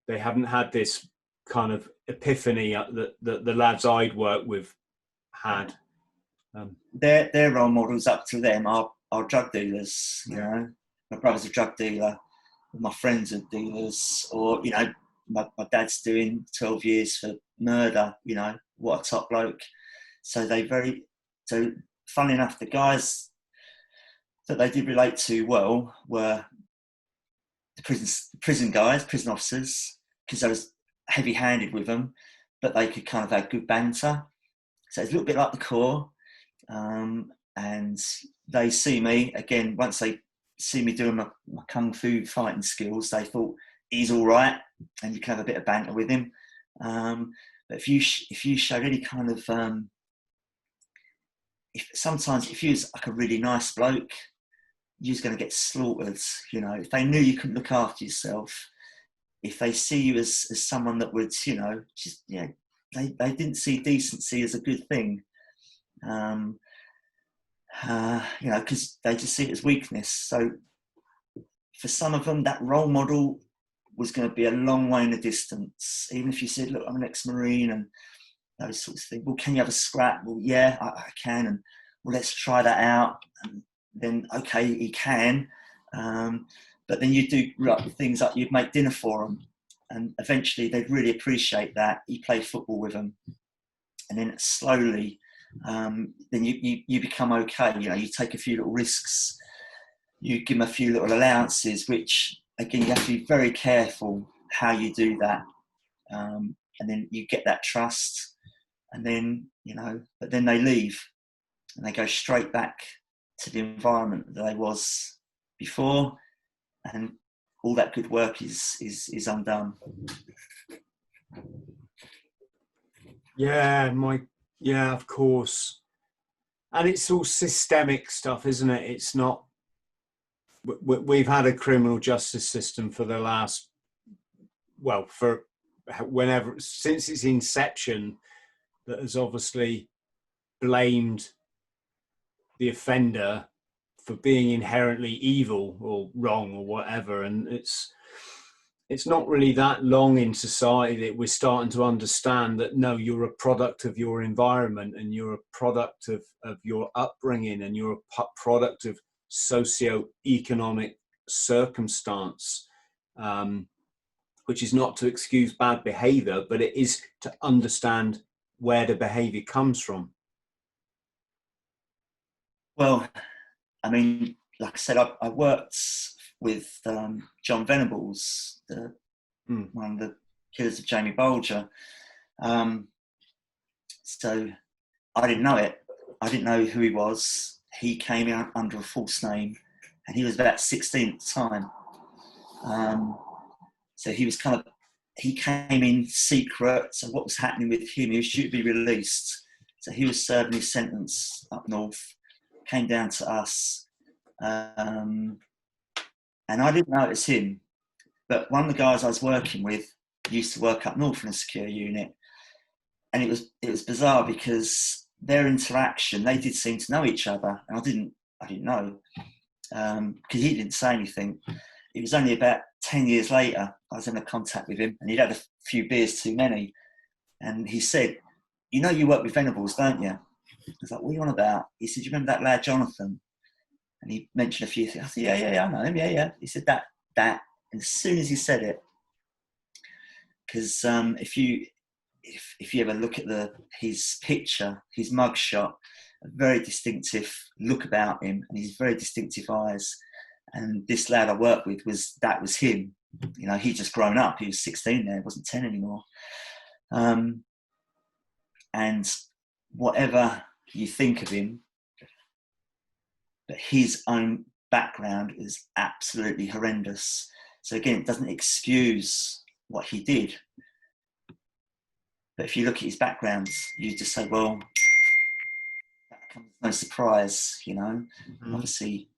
they haven't had this kind of epiphany that the lads I'd worked with had. Their role models up to them are drug dealers. You know, my brother's a drug dealer, my friends are dealers, or, you know, my dad's doing 12 years for murder. You know, what a top bloke. So funnily enough, the guys that they did relate to well were the prison guys, prison officers, because I was heavy-handed with them, but they could kind of have good banter. So it's a little bit like the Corps. And they see me, again, once they see me doing my kung fu fighting skills, they thought, he's all right, and you can have a bit of banter with him. But if you showed any kind of, if you was like a really nice bloke, you was going to get slaughtered. You know, if they knew you couldn't look after yourself, if they see you as someone that would, you know, just, you know, they didn't see decency as a good thing. You know, because they just see it as weakness. So for some of them, that role model was going to be a long way in the distance. Even if you said, look, I'm an ex-Marine and those sorts of things. Well, can you have a scrap? Well, yeah, I can. And well, let's try that out. And then, okay, he can. But then you do things like you'd make dinner for them. And eventually they'd really appreciate that. You play football with them. And then slowly, then you become okay. You know, you take a few little risks. You give them a few little allowances, which, again, you have to be very careful how you do that. And then you get that trust. And then, you know, but then they leave and they go straight back to the environment that they was before, and all that good work is undone. Yeah, of course. And it's all systemic stuff, isn't it? It's not, we've had a criminal justice system for the last, well, for whenever, since its inception, that has obviously blamed the offender for being inherently evil or wrong or whatever. And it's not really that long in society that we're starting to understand that, no, you're a product of your environment, and you're a product of your upbringing, and you're a product of socio-economic circumstance, which is not to excuse bad behavior, but it is to understand where the behavior comes from. Well, I mean, like I said, I worked with John Venables, one of the killers of Jamie Bolger. So I didn't know it. I didn't know who he was. He came in under a false name, and he was about 16 at the time. So he came in secret. So what was happening with him? He was due to be released. So he was serving his sentence up north, came down to us. And I didn't know it was him, but one of the guys I was working with used to work up north in a secure unit, and it was bizarre because their interaction, they did seem to know each other, and I didn't know, because he didn't say anything. It was only about 10 years later I was in contact with him, and he'd had a few beers too many, and he said, "You know, you work with Venables, don't you?" I was like, "What are you on about?" He said, "You remember that lad Jonathan?" And he mentioned a few things. I said, yeah, I know him, yeah. He said that. And as soon as he said it, because if you ever look at his picture, his mugshot, a very distinctive look about him, and his very distinctive eyes. And this lad I worked with was him. You know, he'd just grown up. He was 16 there, wasn't 10 anymore. And whatever you think of him, but his own background is absolutely horrendous. So again, it doesn't excuse what he did. But if you look at his backgrounds, you just say, well, comes no surprise, you know. Mm-hmm. Obviously,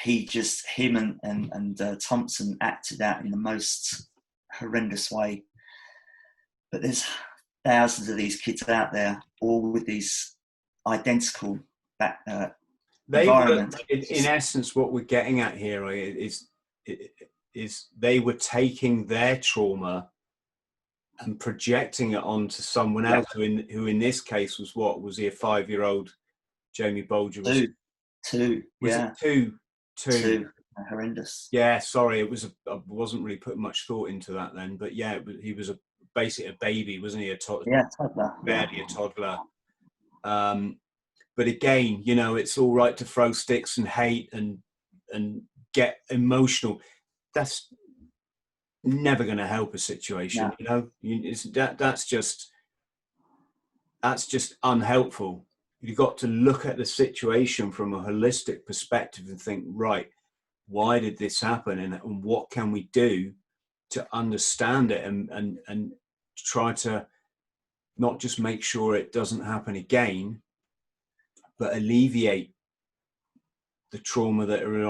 him and Thompson acted out in the most horrendous way. But there's thousands of these kids out there, all with these identical environments. In essence, what we're getting at here is they were taking their trauma and projecting it onto someone else, who in this case was he a 5-year-old Jamie Bolger? Was Two. it two? Horrendous. Yeah, sorry, I wasn't really putting much thought into that then, but yeah, he was basically a baby, wasn't he? Toddler. Barely a toddler. But again, you know, it's all right to throw sticks and hate and get emotional. That's never going to help a situation. No. You know, that's just unhelpful. You've got to look at the situation from a holistic perspective and think, right, why did this happen, and what can we do to understand it and try to not just make sure it doesn't happen again, but alleviate the trauma that are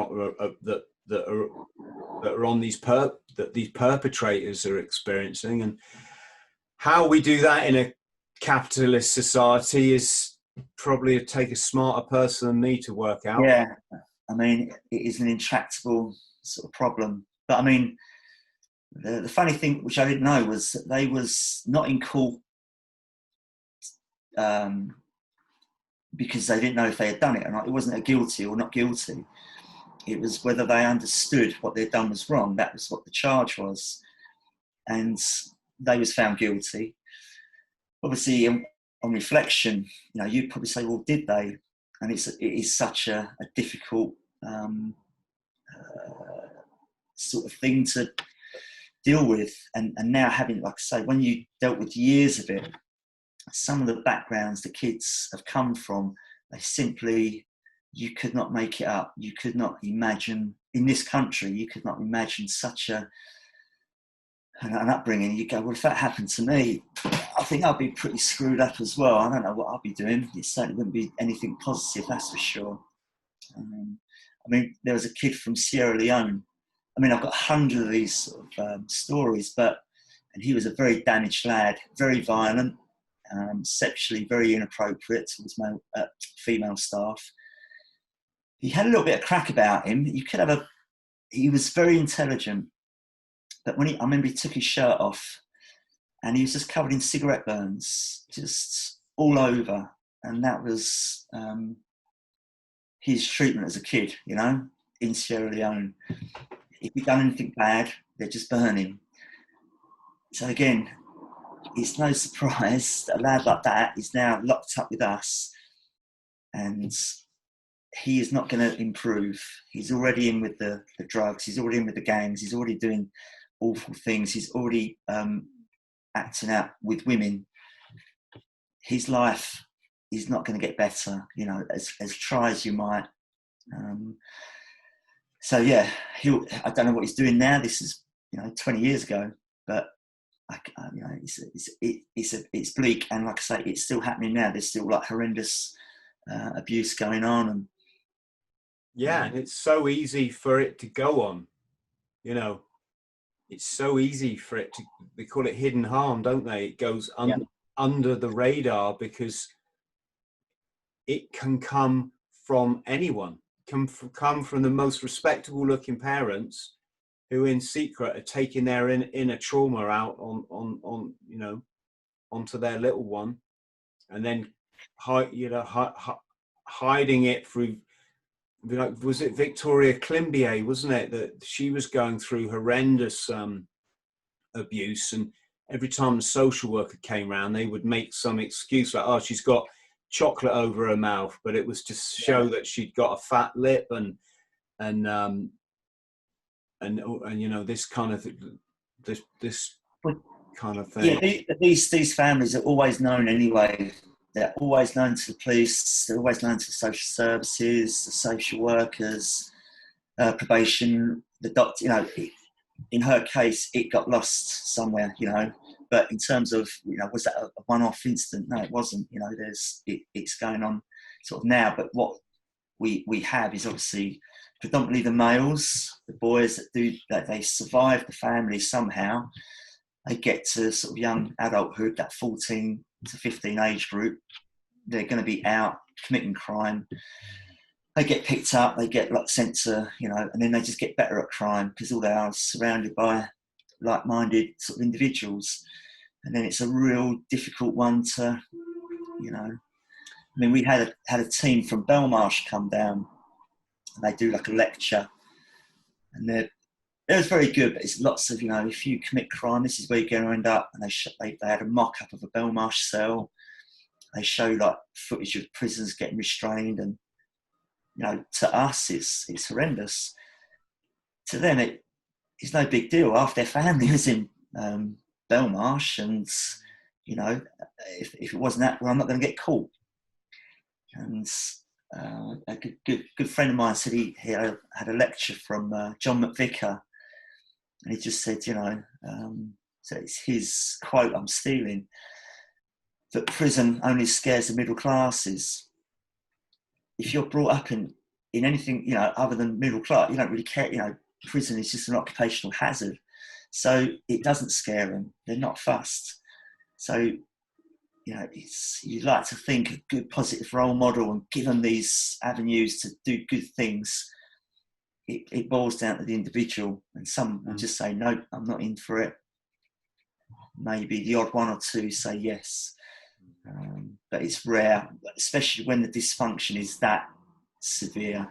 on that these perpetrators are experiencing. And how we do that in a capitalist society is probably take a smarter person than me to work out. Yeah, I mean, it is an intractable sort of problem. But I mean, the funny thing, which I didn't know, was that they was not in court because they didn't know if they had done it or not. It wasn't a guilty or not guilty. It was whether they understood what they'd done was wrong. That was what the charge was. And they was found guilty. Obviously, on reflection, you know, you'd probably say, well, did they? And it is such a difficult sort of thing to deal with. And now having, like I say, when you dealt with years of it, some of the backgrounds the kids have come from, you could not make it up. You could not imagine, in this country, you could not imagine such an upbringing. You go, well, if that happened to me, I think I'd be pretty screwed up as well. I don't know what I'd be doing. It certainly wouldn't be anything positive, that's for sure. I mean, there was a kid from Sierra Leone. I mean, I've got hundreds of these sort of stories, and he was a very damaged lad, very violent, sexually very inappropriate towards female staff. He had a little bit of crack about him. He was very intelligent, but I remember he took his shirt off and he was just covered in cigarette burns, just all over. And that was his treatment as a kid, you know, in Sierra Leone. If he'd done anything bad, they'd just burn him. So again, it's no surprise that a lad like that is now locked up with us, and he is not going to improve. He's already in with the drugs. He's already in with the gangs. He's already doing awful things. He's already acting out with women. His life is not going to get better, you know, as try as you might. So yeah, I don't know what he's doing now. This is, you know, 20 years ago, but you know, it's bleak, and like I say, it's still happening now. There's still like horrendous abuse going on, and and it's so easy for it to go on. You know, it's so easy for it to. They call it hidden harm, don't they? It goes under the radar because it can come from anyone. Come from the most respectable looking parents who in secret are taking their inner trauma out on you know, onto their little one, and then hiding it through, like, was it Victoria Climbié, wasn't it, that she was going through horrendous abuse, and every time the social worker came around, they would make some excuse like, oh, she's got chocolate over her mouth, but it was to show that she'd got a fat lip and you know, this kind of this kind of thing. Yeah, these families are always known anyway. They're always known to the police. They're always known to social services, the social workers, probation, the doctor. You know, in her case, it got lost somewhere. You know, but in terms of, you know, was that a one-off incident? No, it wasn't. You know, it's going on sort of now. But what we have is obviously predominantly the males, the boys that they survive the family somehow. They get to sort of young adulthood, that 14 to 15 age group. They're going to be out committing crime. They get picked up, they get like sent to, and then they just get better at crime because all they are is surrounded by like-minded sort of individuals. And then it's a real difficult one to, I mean, we had a team from Belmarsh come down and they do like a lecture, and it was very good, but it's lots of, if you commit crime, this is where you're going to end up. And they had a mock-up of a Belmarsh cell. They show like footage of prisoners getting restrained, and to us it's horrendous. To them it's no big deal. Half their family was in Belmarsh, and if it wasn't that, well, I'm not going to get caught. And a good friend of mine said he had a lecture from John McVicker, and he just said, so it's his quote I'm stealing, that prison only scares the middle classes. If you're brought up in anything, other than middle class, you don't really care. Prison is just an occupational hazard. So it doesn't scare them. They're not fussed. So, you'd like to think a good positive role model and give them these avenues to do good things. It boils down to the individual, and some will just say, no, I'm not in for it. Maybe the odd one or two say yes. But it's rare, especially when the dysfunction is that severe.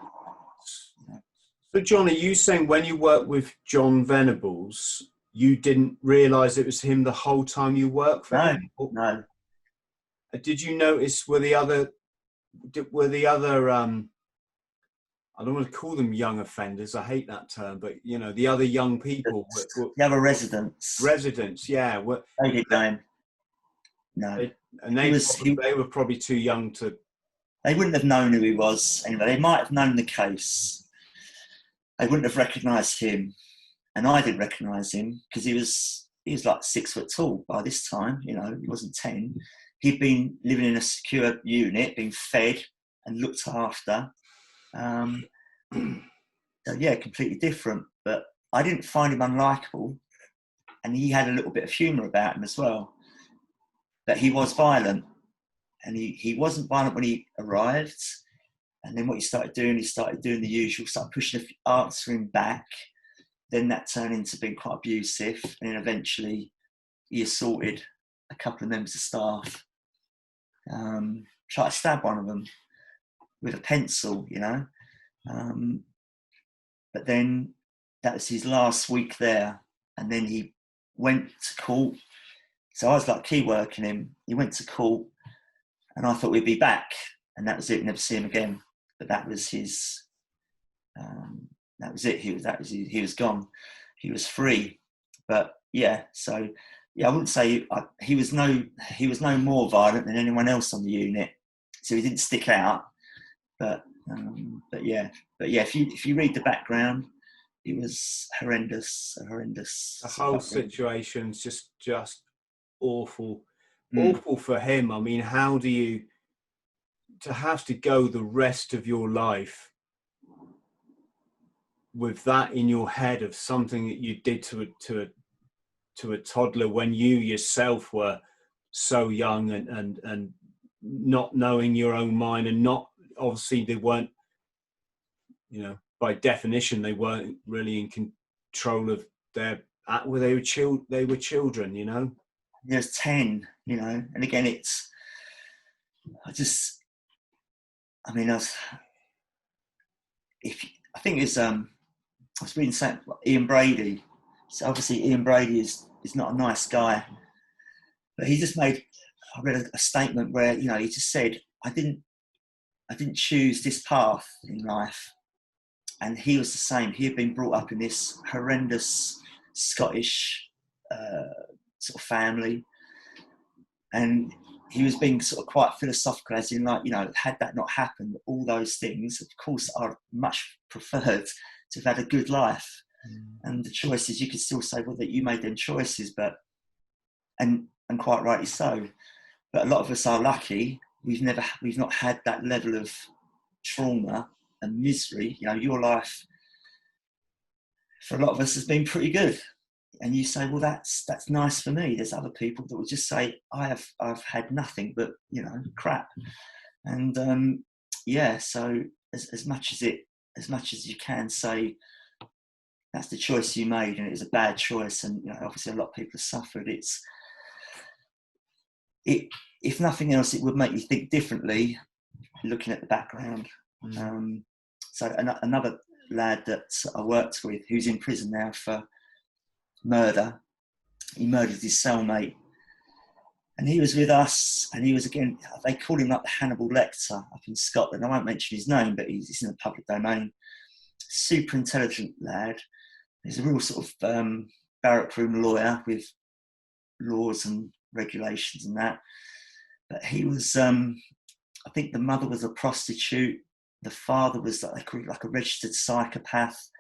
So, John, are you saying when you worked with John Venables, you didn't realise it was him the whole time you worked for him? No. Did you notice were the other I don't want to call them young offenders, I hate that term, but the other young people, the other residents, yeah, they didn't know him. No, they were probably too young to. They wouldn't have known who he was anyway. They might have known the case. They wouldn't have recognised him, and I didn't recognise him because he was like 6 foot tall by this time. He wasn't 10. He'd been living in a secure unit, being fed and looked after. So yeah, completely different. But I didn't find him unlikable, and he had a little bit of humour about him as well. But he was violent, and he wasn't violent when he arrived. And then what he started doing the usual, started pushing answering back. Then that turned into being quite abusive, and then eventually he assaulted a couple of members of staff. Tried to stab one of them with a pencil, but then that was his last week there, and then he went to court. So I was like key working him. He went to court, and I thought we'd be back, and that was it. Never see him again. But that was his. That was it. He was gone. He was free. But yeah, so yeah, I wouldn't say he was no more violent than anyone else on the unit. So he didn't stick out. But yeah. If you read the background, it was horrendous. The whole situation's just awful. Awful for him. I mean, how do you to have to go the rest of your life with that in your head of something that you did to a toddler when you yourself were so young and not knowing your own mind, and not obviously they weren't, by definition they weren't really in control of their they were children. He was 10, and again I think it's I was reading something about Ian Brady. So obviously Ian Brady is not a nice guy, but he just I read a statement where he just said, I didn't choose this path in life. And he was the same. He had been brought up in this horrendous Scottish sort of family, and he was being sort of quite philosophical, as in had that not happened, all those things, of course, I'd much preferred to have had a good life. And the choices, you could still say, well, that you made them choices, but and quite rightly so. But a lot of us are lucky we've not had that level of trauma and misery. You know, your life for a lot of us has been pretty good. And you say, well, that's nice for me. There's other people that will just say, I've had nothing but, you know, crap. And yeah, so as much as you can say that's the choice you made and it was a bad choice, and you know, obviously a lot of people have suffered. If nothing else, it would make you think differently looking at the background. So another lad that I worked with, who's in prison now for murder, he murdered his cellmate, and he was with us, and he was, again, they call him like the Hannibal Lecter up in Scotland. I won't mention his name, but he's in the public domain. Super intelligent lad. He's a real sort of barrack room lawyer with laws and regulations and that. But he was, I think the mother was a prostitute. The father was like a registered psychopath.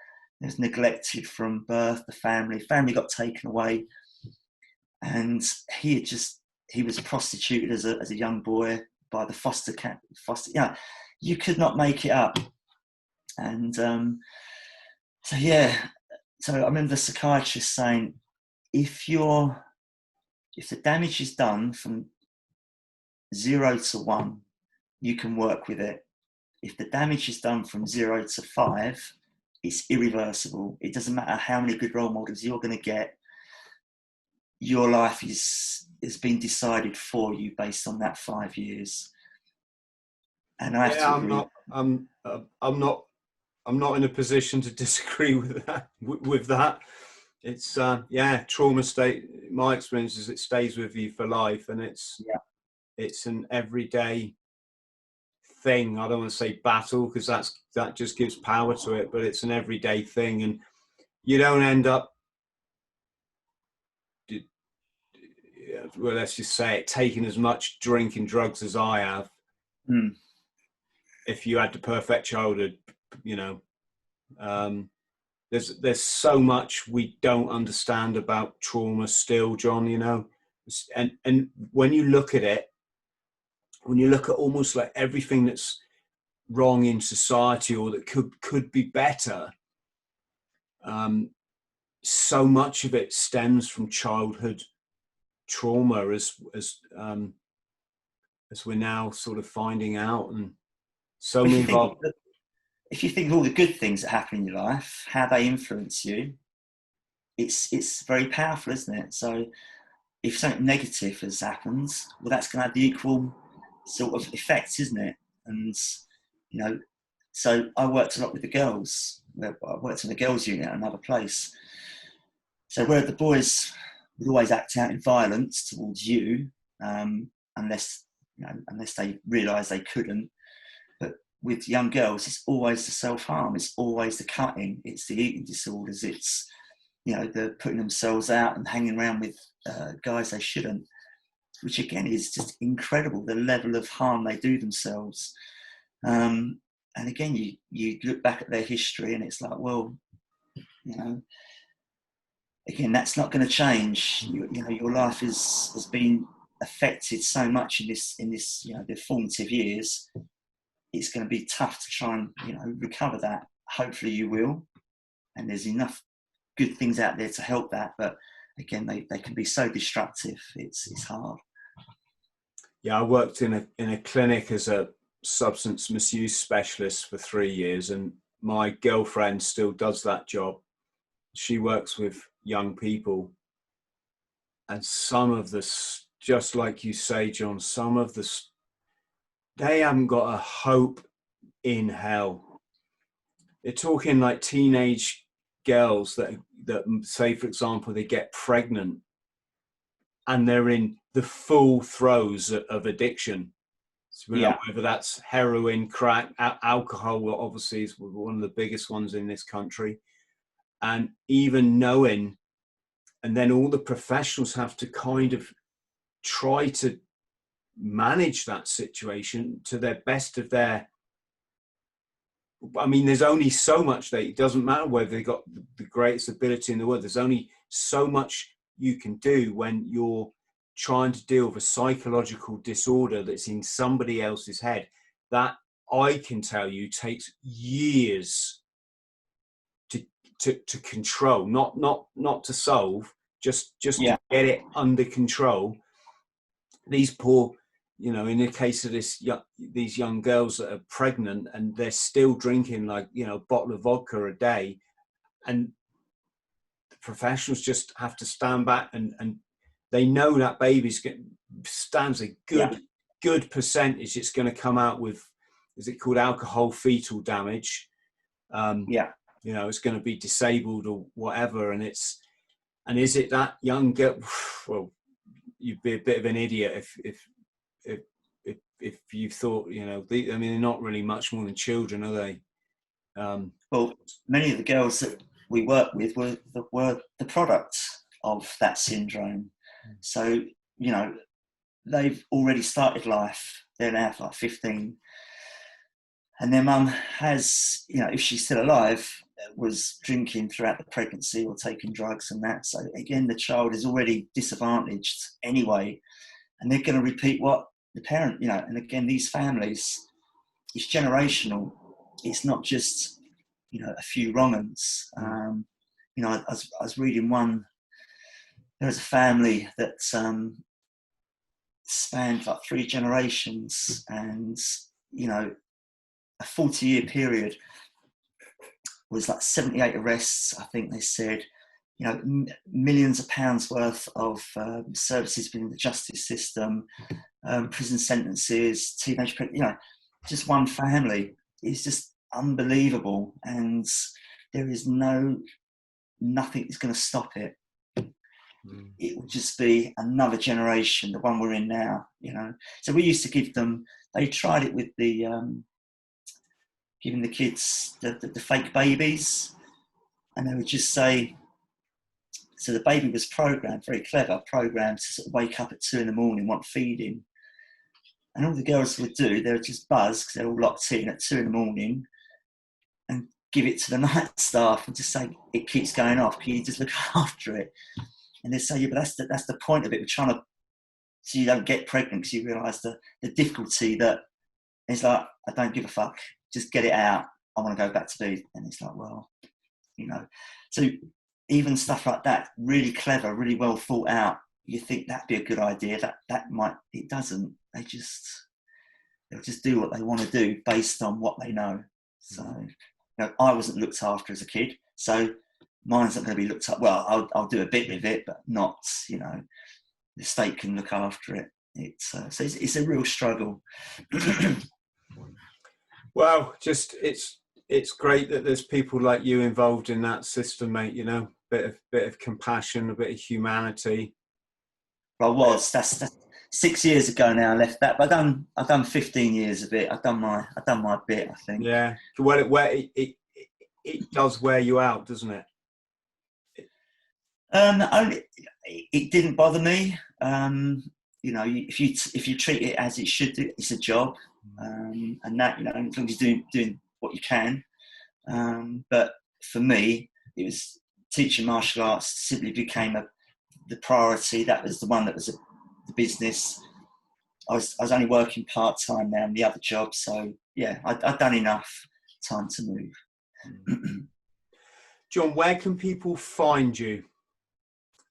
He was neglected from birth. The family got taken away, and he was prostituted as a young boy by the foster. Yeah, you could not make it up. And so yeah, so I remember the psychiatrist saying, if the damage is done from 0 to 1, you can work with it. If the damage is done from 0 to 5, it's irreversible. It doesn't matter how many good role models you're going to get. Your life has been decided for you based on that 5 years. And I have to agree. I'm not in a position to disagree with that. It's trauma my experience is it stays with you for life, and it's an everyday thing. I don't want to say battle, because that just gives power to it, but it's an everyday thing, and you don't end up, well, let's just say it, taking as much drink and drugs as I have. If you had the perfect childhood, you know, there's so much we don't understand about trauma still, John, you know, and when you look at it, when you look at almost like everything that's wrong in society or that could be better, so much of it stems from childhood trauma, as we're now sort of finding out. And so many if you think of all the good things that happen in your life, how they influence you, it's very powerful, isn't it? So if something negative has happened, well, that's going to have the equal sort of effect, isn't it? And you know, so I worked a lot with the girls. I worked in the girls' unit at another place. So where the boys would always act out in violence towards you, unless they realised they couldn't. But with young girls, it's always the self-harm. It's always the cutting. It's the eating disorders. It's, you know, the putting themselves out and hanging around with guys they shouldn't, which again is just incredible, the level of harm they do themselves. And again, you look back at their history and it's like, well, you know, again, that's not going to change. You know, your life has been affected so much in this, you know, the formative years. It's going to be tough to try and, you know, recover that. Hopefully you will. And there's enough good things out there to help that. But again, they can be so destructive. It's hard. Yeah, I worked in a clinic as a substance misuse specialist for 3 years, and my girlfriend still does that job. She works with young people, and some of this, just like you say, John, some of this, they haven't got a hope in hell. They're talking like teenage girls that say, for example, they get pregnant and they're in the full throes of addiction. So, yeah. Whether that's heroin, crack, alcohol, obviously is one of the biggest ones in this country. And even knowing, and then all the professionals have to kind of try to manage that situation to their best of their, I mean, there's only so much it doesn't matter whether they've got the greatest ability in the world. There's only so much you can do when you're trying to deal with a psychological disorder that's in somebody else's head, that I can tell you takes years to control, not to solve, just to get it under control. These poor, you know, in the case of these young girls that are pregnant and they're still drinking, like, you know, a bottle of vodka a day, and the professionals just have to stand back and they know that stands a good percentage. It's going to come out with, is it called alcohol fetal damage? You know, it's going to be disabled or whatever. And is it that young girl? Well, you'd be a bit of an idiot if you thought, you know, I mean, they're not really much more than children, are they? Well, many of the girls that we work with were the product of that syndrome. So, you know, they've already started life. They're now like 15. And their mum has, you know, if she's still alive, was drinking throughout the pregnancy or taking drugs and that. So again, the child is already disadvantaged anyway. And they're going to repeat what the parent, you know, and again, these families, it's generational. It's not just, you know, a few wrong-uns. You know, I was reading one, there was a family that spanned like 3 generations, and, you know, a 40-year period was like 78 arrests, I think they said, you know, millions of pounds worth of services within the justice system, prison sentences, teenage, you know, just one family. It's just unbelievable, and there is nothing is going to stop it. It will just be another generation, the one we're in now, you know. So we used to give them, they tried it with the giving the kids the fake babies, and they would just say, so the baby was programmed, very clever, programmed to sort of wake up at 2 a.m, want feeding. And all the girls would do, they would just buzz, because they're all locked in at 2 a.m, and give it to the night staff and just say, it keeps going off, can you just look after it? And they say, yeah, but that's the point of it. We're trying to, so you don't get pregnant, because you realise the difficulty that it's like, I don't give a fuck, just get it out, I want to go back to bed. And it's like, well, you know. So even stuff like that, really clever, really well thought out, you think that'd be a good idea, that might, it doesn't. They'll just do what they want to do based on what they know. So, you know, I wasn't looked after as a kid, so mine's not going to be looked up. Well, I'll do a bit with it, but not, you know, the state can look after it. So it's a real struggle. Well, just it's great that there's people like you involved in that system, mate. You know, bit of compassion, a bit of humanity. Well, that's 6 years ago now. I left that, but I've done 15 years of it. I've done my bit, I think. Yeah. Well, it does wear you out, doesn't it? It didn't bother me. You know, if you treat it as it should do, it's a job, and that, you know, as long as you're doing what you can. But for me, it was teaching martial arts simply became the priority. That was the one that was the business. I was only working part-time now in the other job, so yeah, I'd done enough time to move. Jon, where can people find you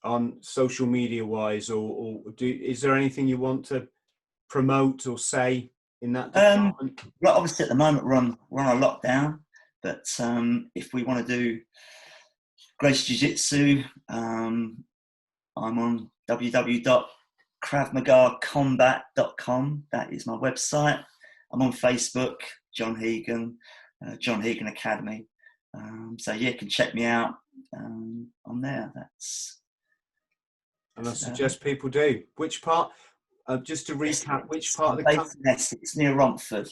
on social media wise, or is there anything you want to promote or say in that department? Well, obviously at the moment we're on a lockdown, but if we want to do Gracie Jiu Jitsu, I'm on www.kravmagacombat.com. That is my website. I'm on Facebook, Jon Hegan, Jon Hegan Academy. So yeah, you can check me out on there. And I suggest people do. Which part? Just to recap, which part of the country? It's near Romford.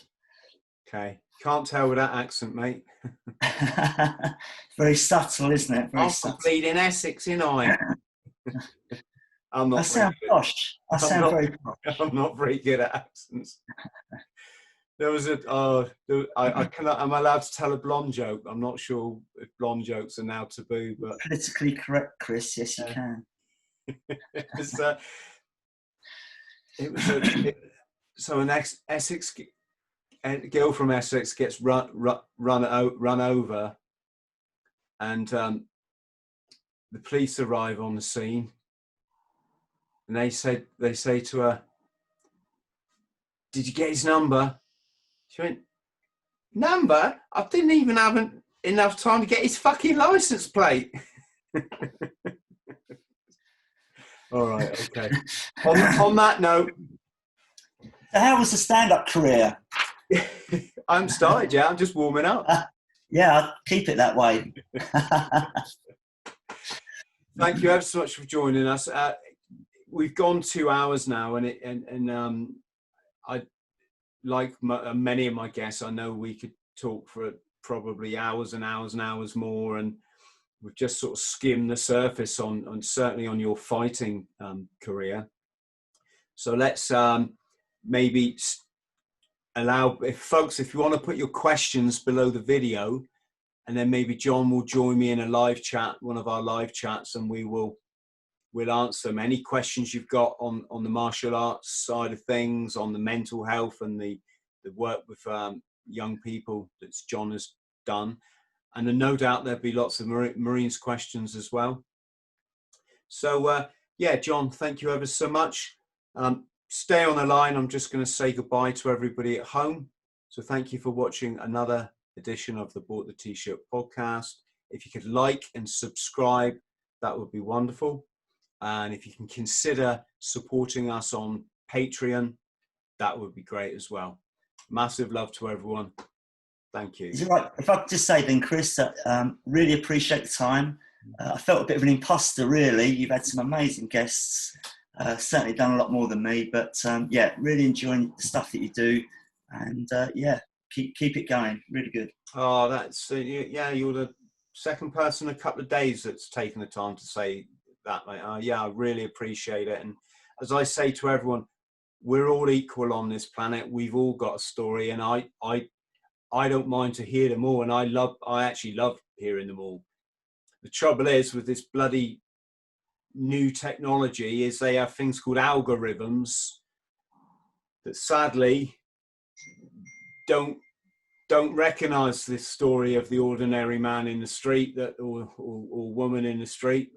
Okay, can't tell with that accent, mate. Very subtle, isn't it? Very I'm subtle. bleeding Essex, you know. I'm not. I sound posh. Very posh. I'm not very good at accents. There was I'm allowed to tell a blonde joke. I'm not sure if blonde jokes are now taboo, but politically correct, Chris. Yes, you can. It was so an Essex girl from Essex gets run over, and the police arrive on the scene, and they say to her, "Did you get his number?" She went, "Number? I didn't even have enough time to get his fucking license plate." All right, okay. On that note, So how was the stand-up career? I'm started, yeah. I'm just warming up. Yeah, I'll keep it that way. Thank you ever so much for joining us. We've gone 2 hours now, and I, like many of my guests, I know we could talk for probably hours and hours and hours more, and we've just sort of skimmed the surface on certainly on your fighting career. So let's maybe allow, if you want to put your questions below the video, and then maybe Jon will join me in a live chat, one of our live chats, and we'll answer them. Any questions you've got on the martial arts side of things, on the mental health and the work with young people that Jon has done. And then no doubt there'll be lots of Marines questions as well. So yeah, Jon, thank you ever so much. Stay on the line. I'm just going to say goodbye to everybody at home. So thank you for watching another edition of the Bought the T-Shirt podcast. If you could like and subscribe, that would be wonderful. And if you can consider supporting us on Patreon, that would be great as well. Massive love to everyone. Thank you. Is it right if I could just say then, Chris, that really appreciate the time. I felt a bit of an imposter, really. You've had some amazing guests, certainly done a lot more than me, but yeah, really enjoying the stuff that you do, and yeah, keep it going. Really good. Oh, that's yeah. You're the second person in a couple of days that's taken the time to say that. Like, yeah, I really appreciate it. And as I say to everyone, we're all equal on this planet. We've all got a story, and I don't mind to hear them all, and I actually love hearing them all. The trouble is with this bloody new technology is they have things called algorithms that sadly don't recognize this story of the ordinary man in the street or woman in the street,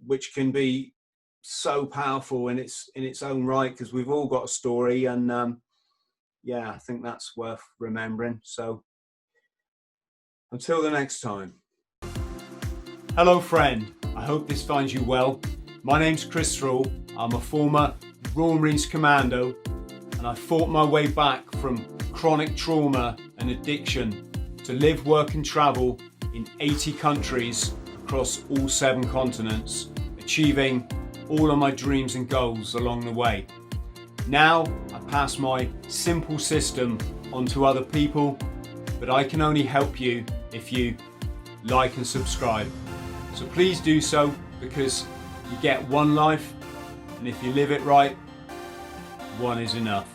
which can be so powerful in its own right, because we've all got a story, and yeah, I think that's worth remembering. So until the next time. Hello friend, I hope this finds you well. My name's Chris THRALL. I'm a former Royal Marines commando, and I fought my way back from chronic trauma and addiction to live, work and travel in 80 countries across all 7 continents, achieving all of my dreams and goals along the way. Now I pass my simple system on to other people, but I can only help you if you like and subscribe. So please do so, because you get one life, and if you live it right, one is enough.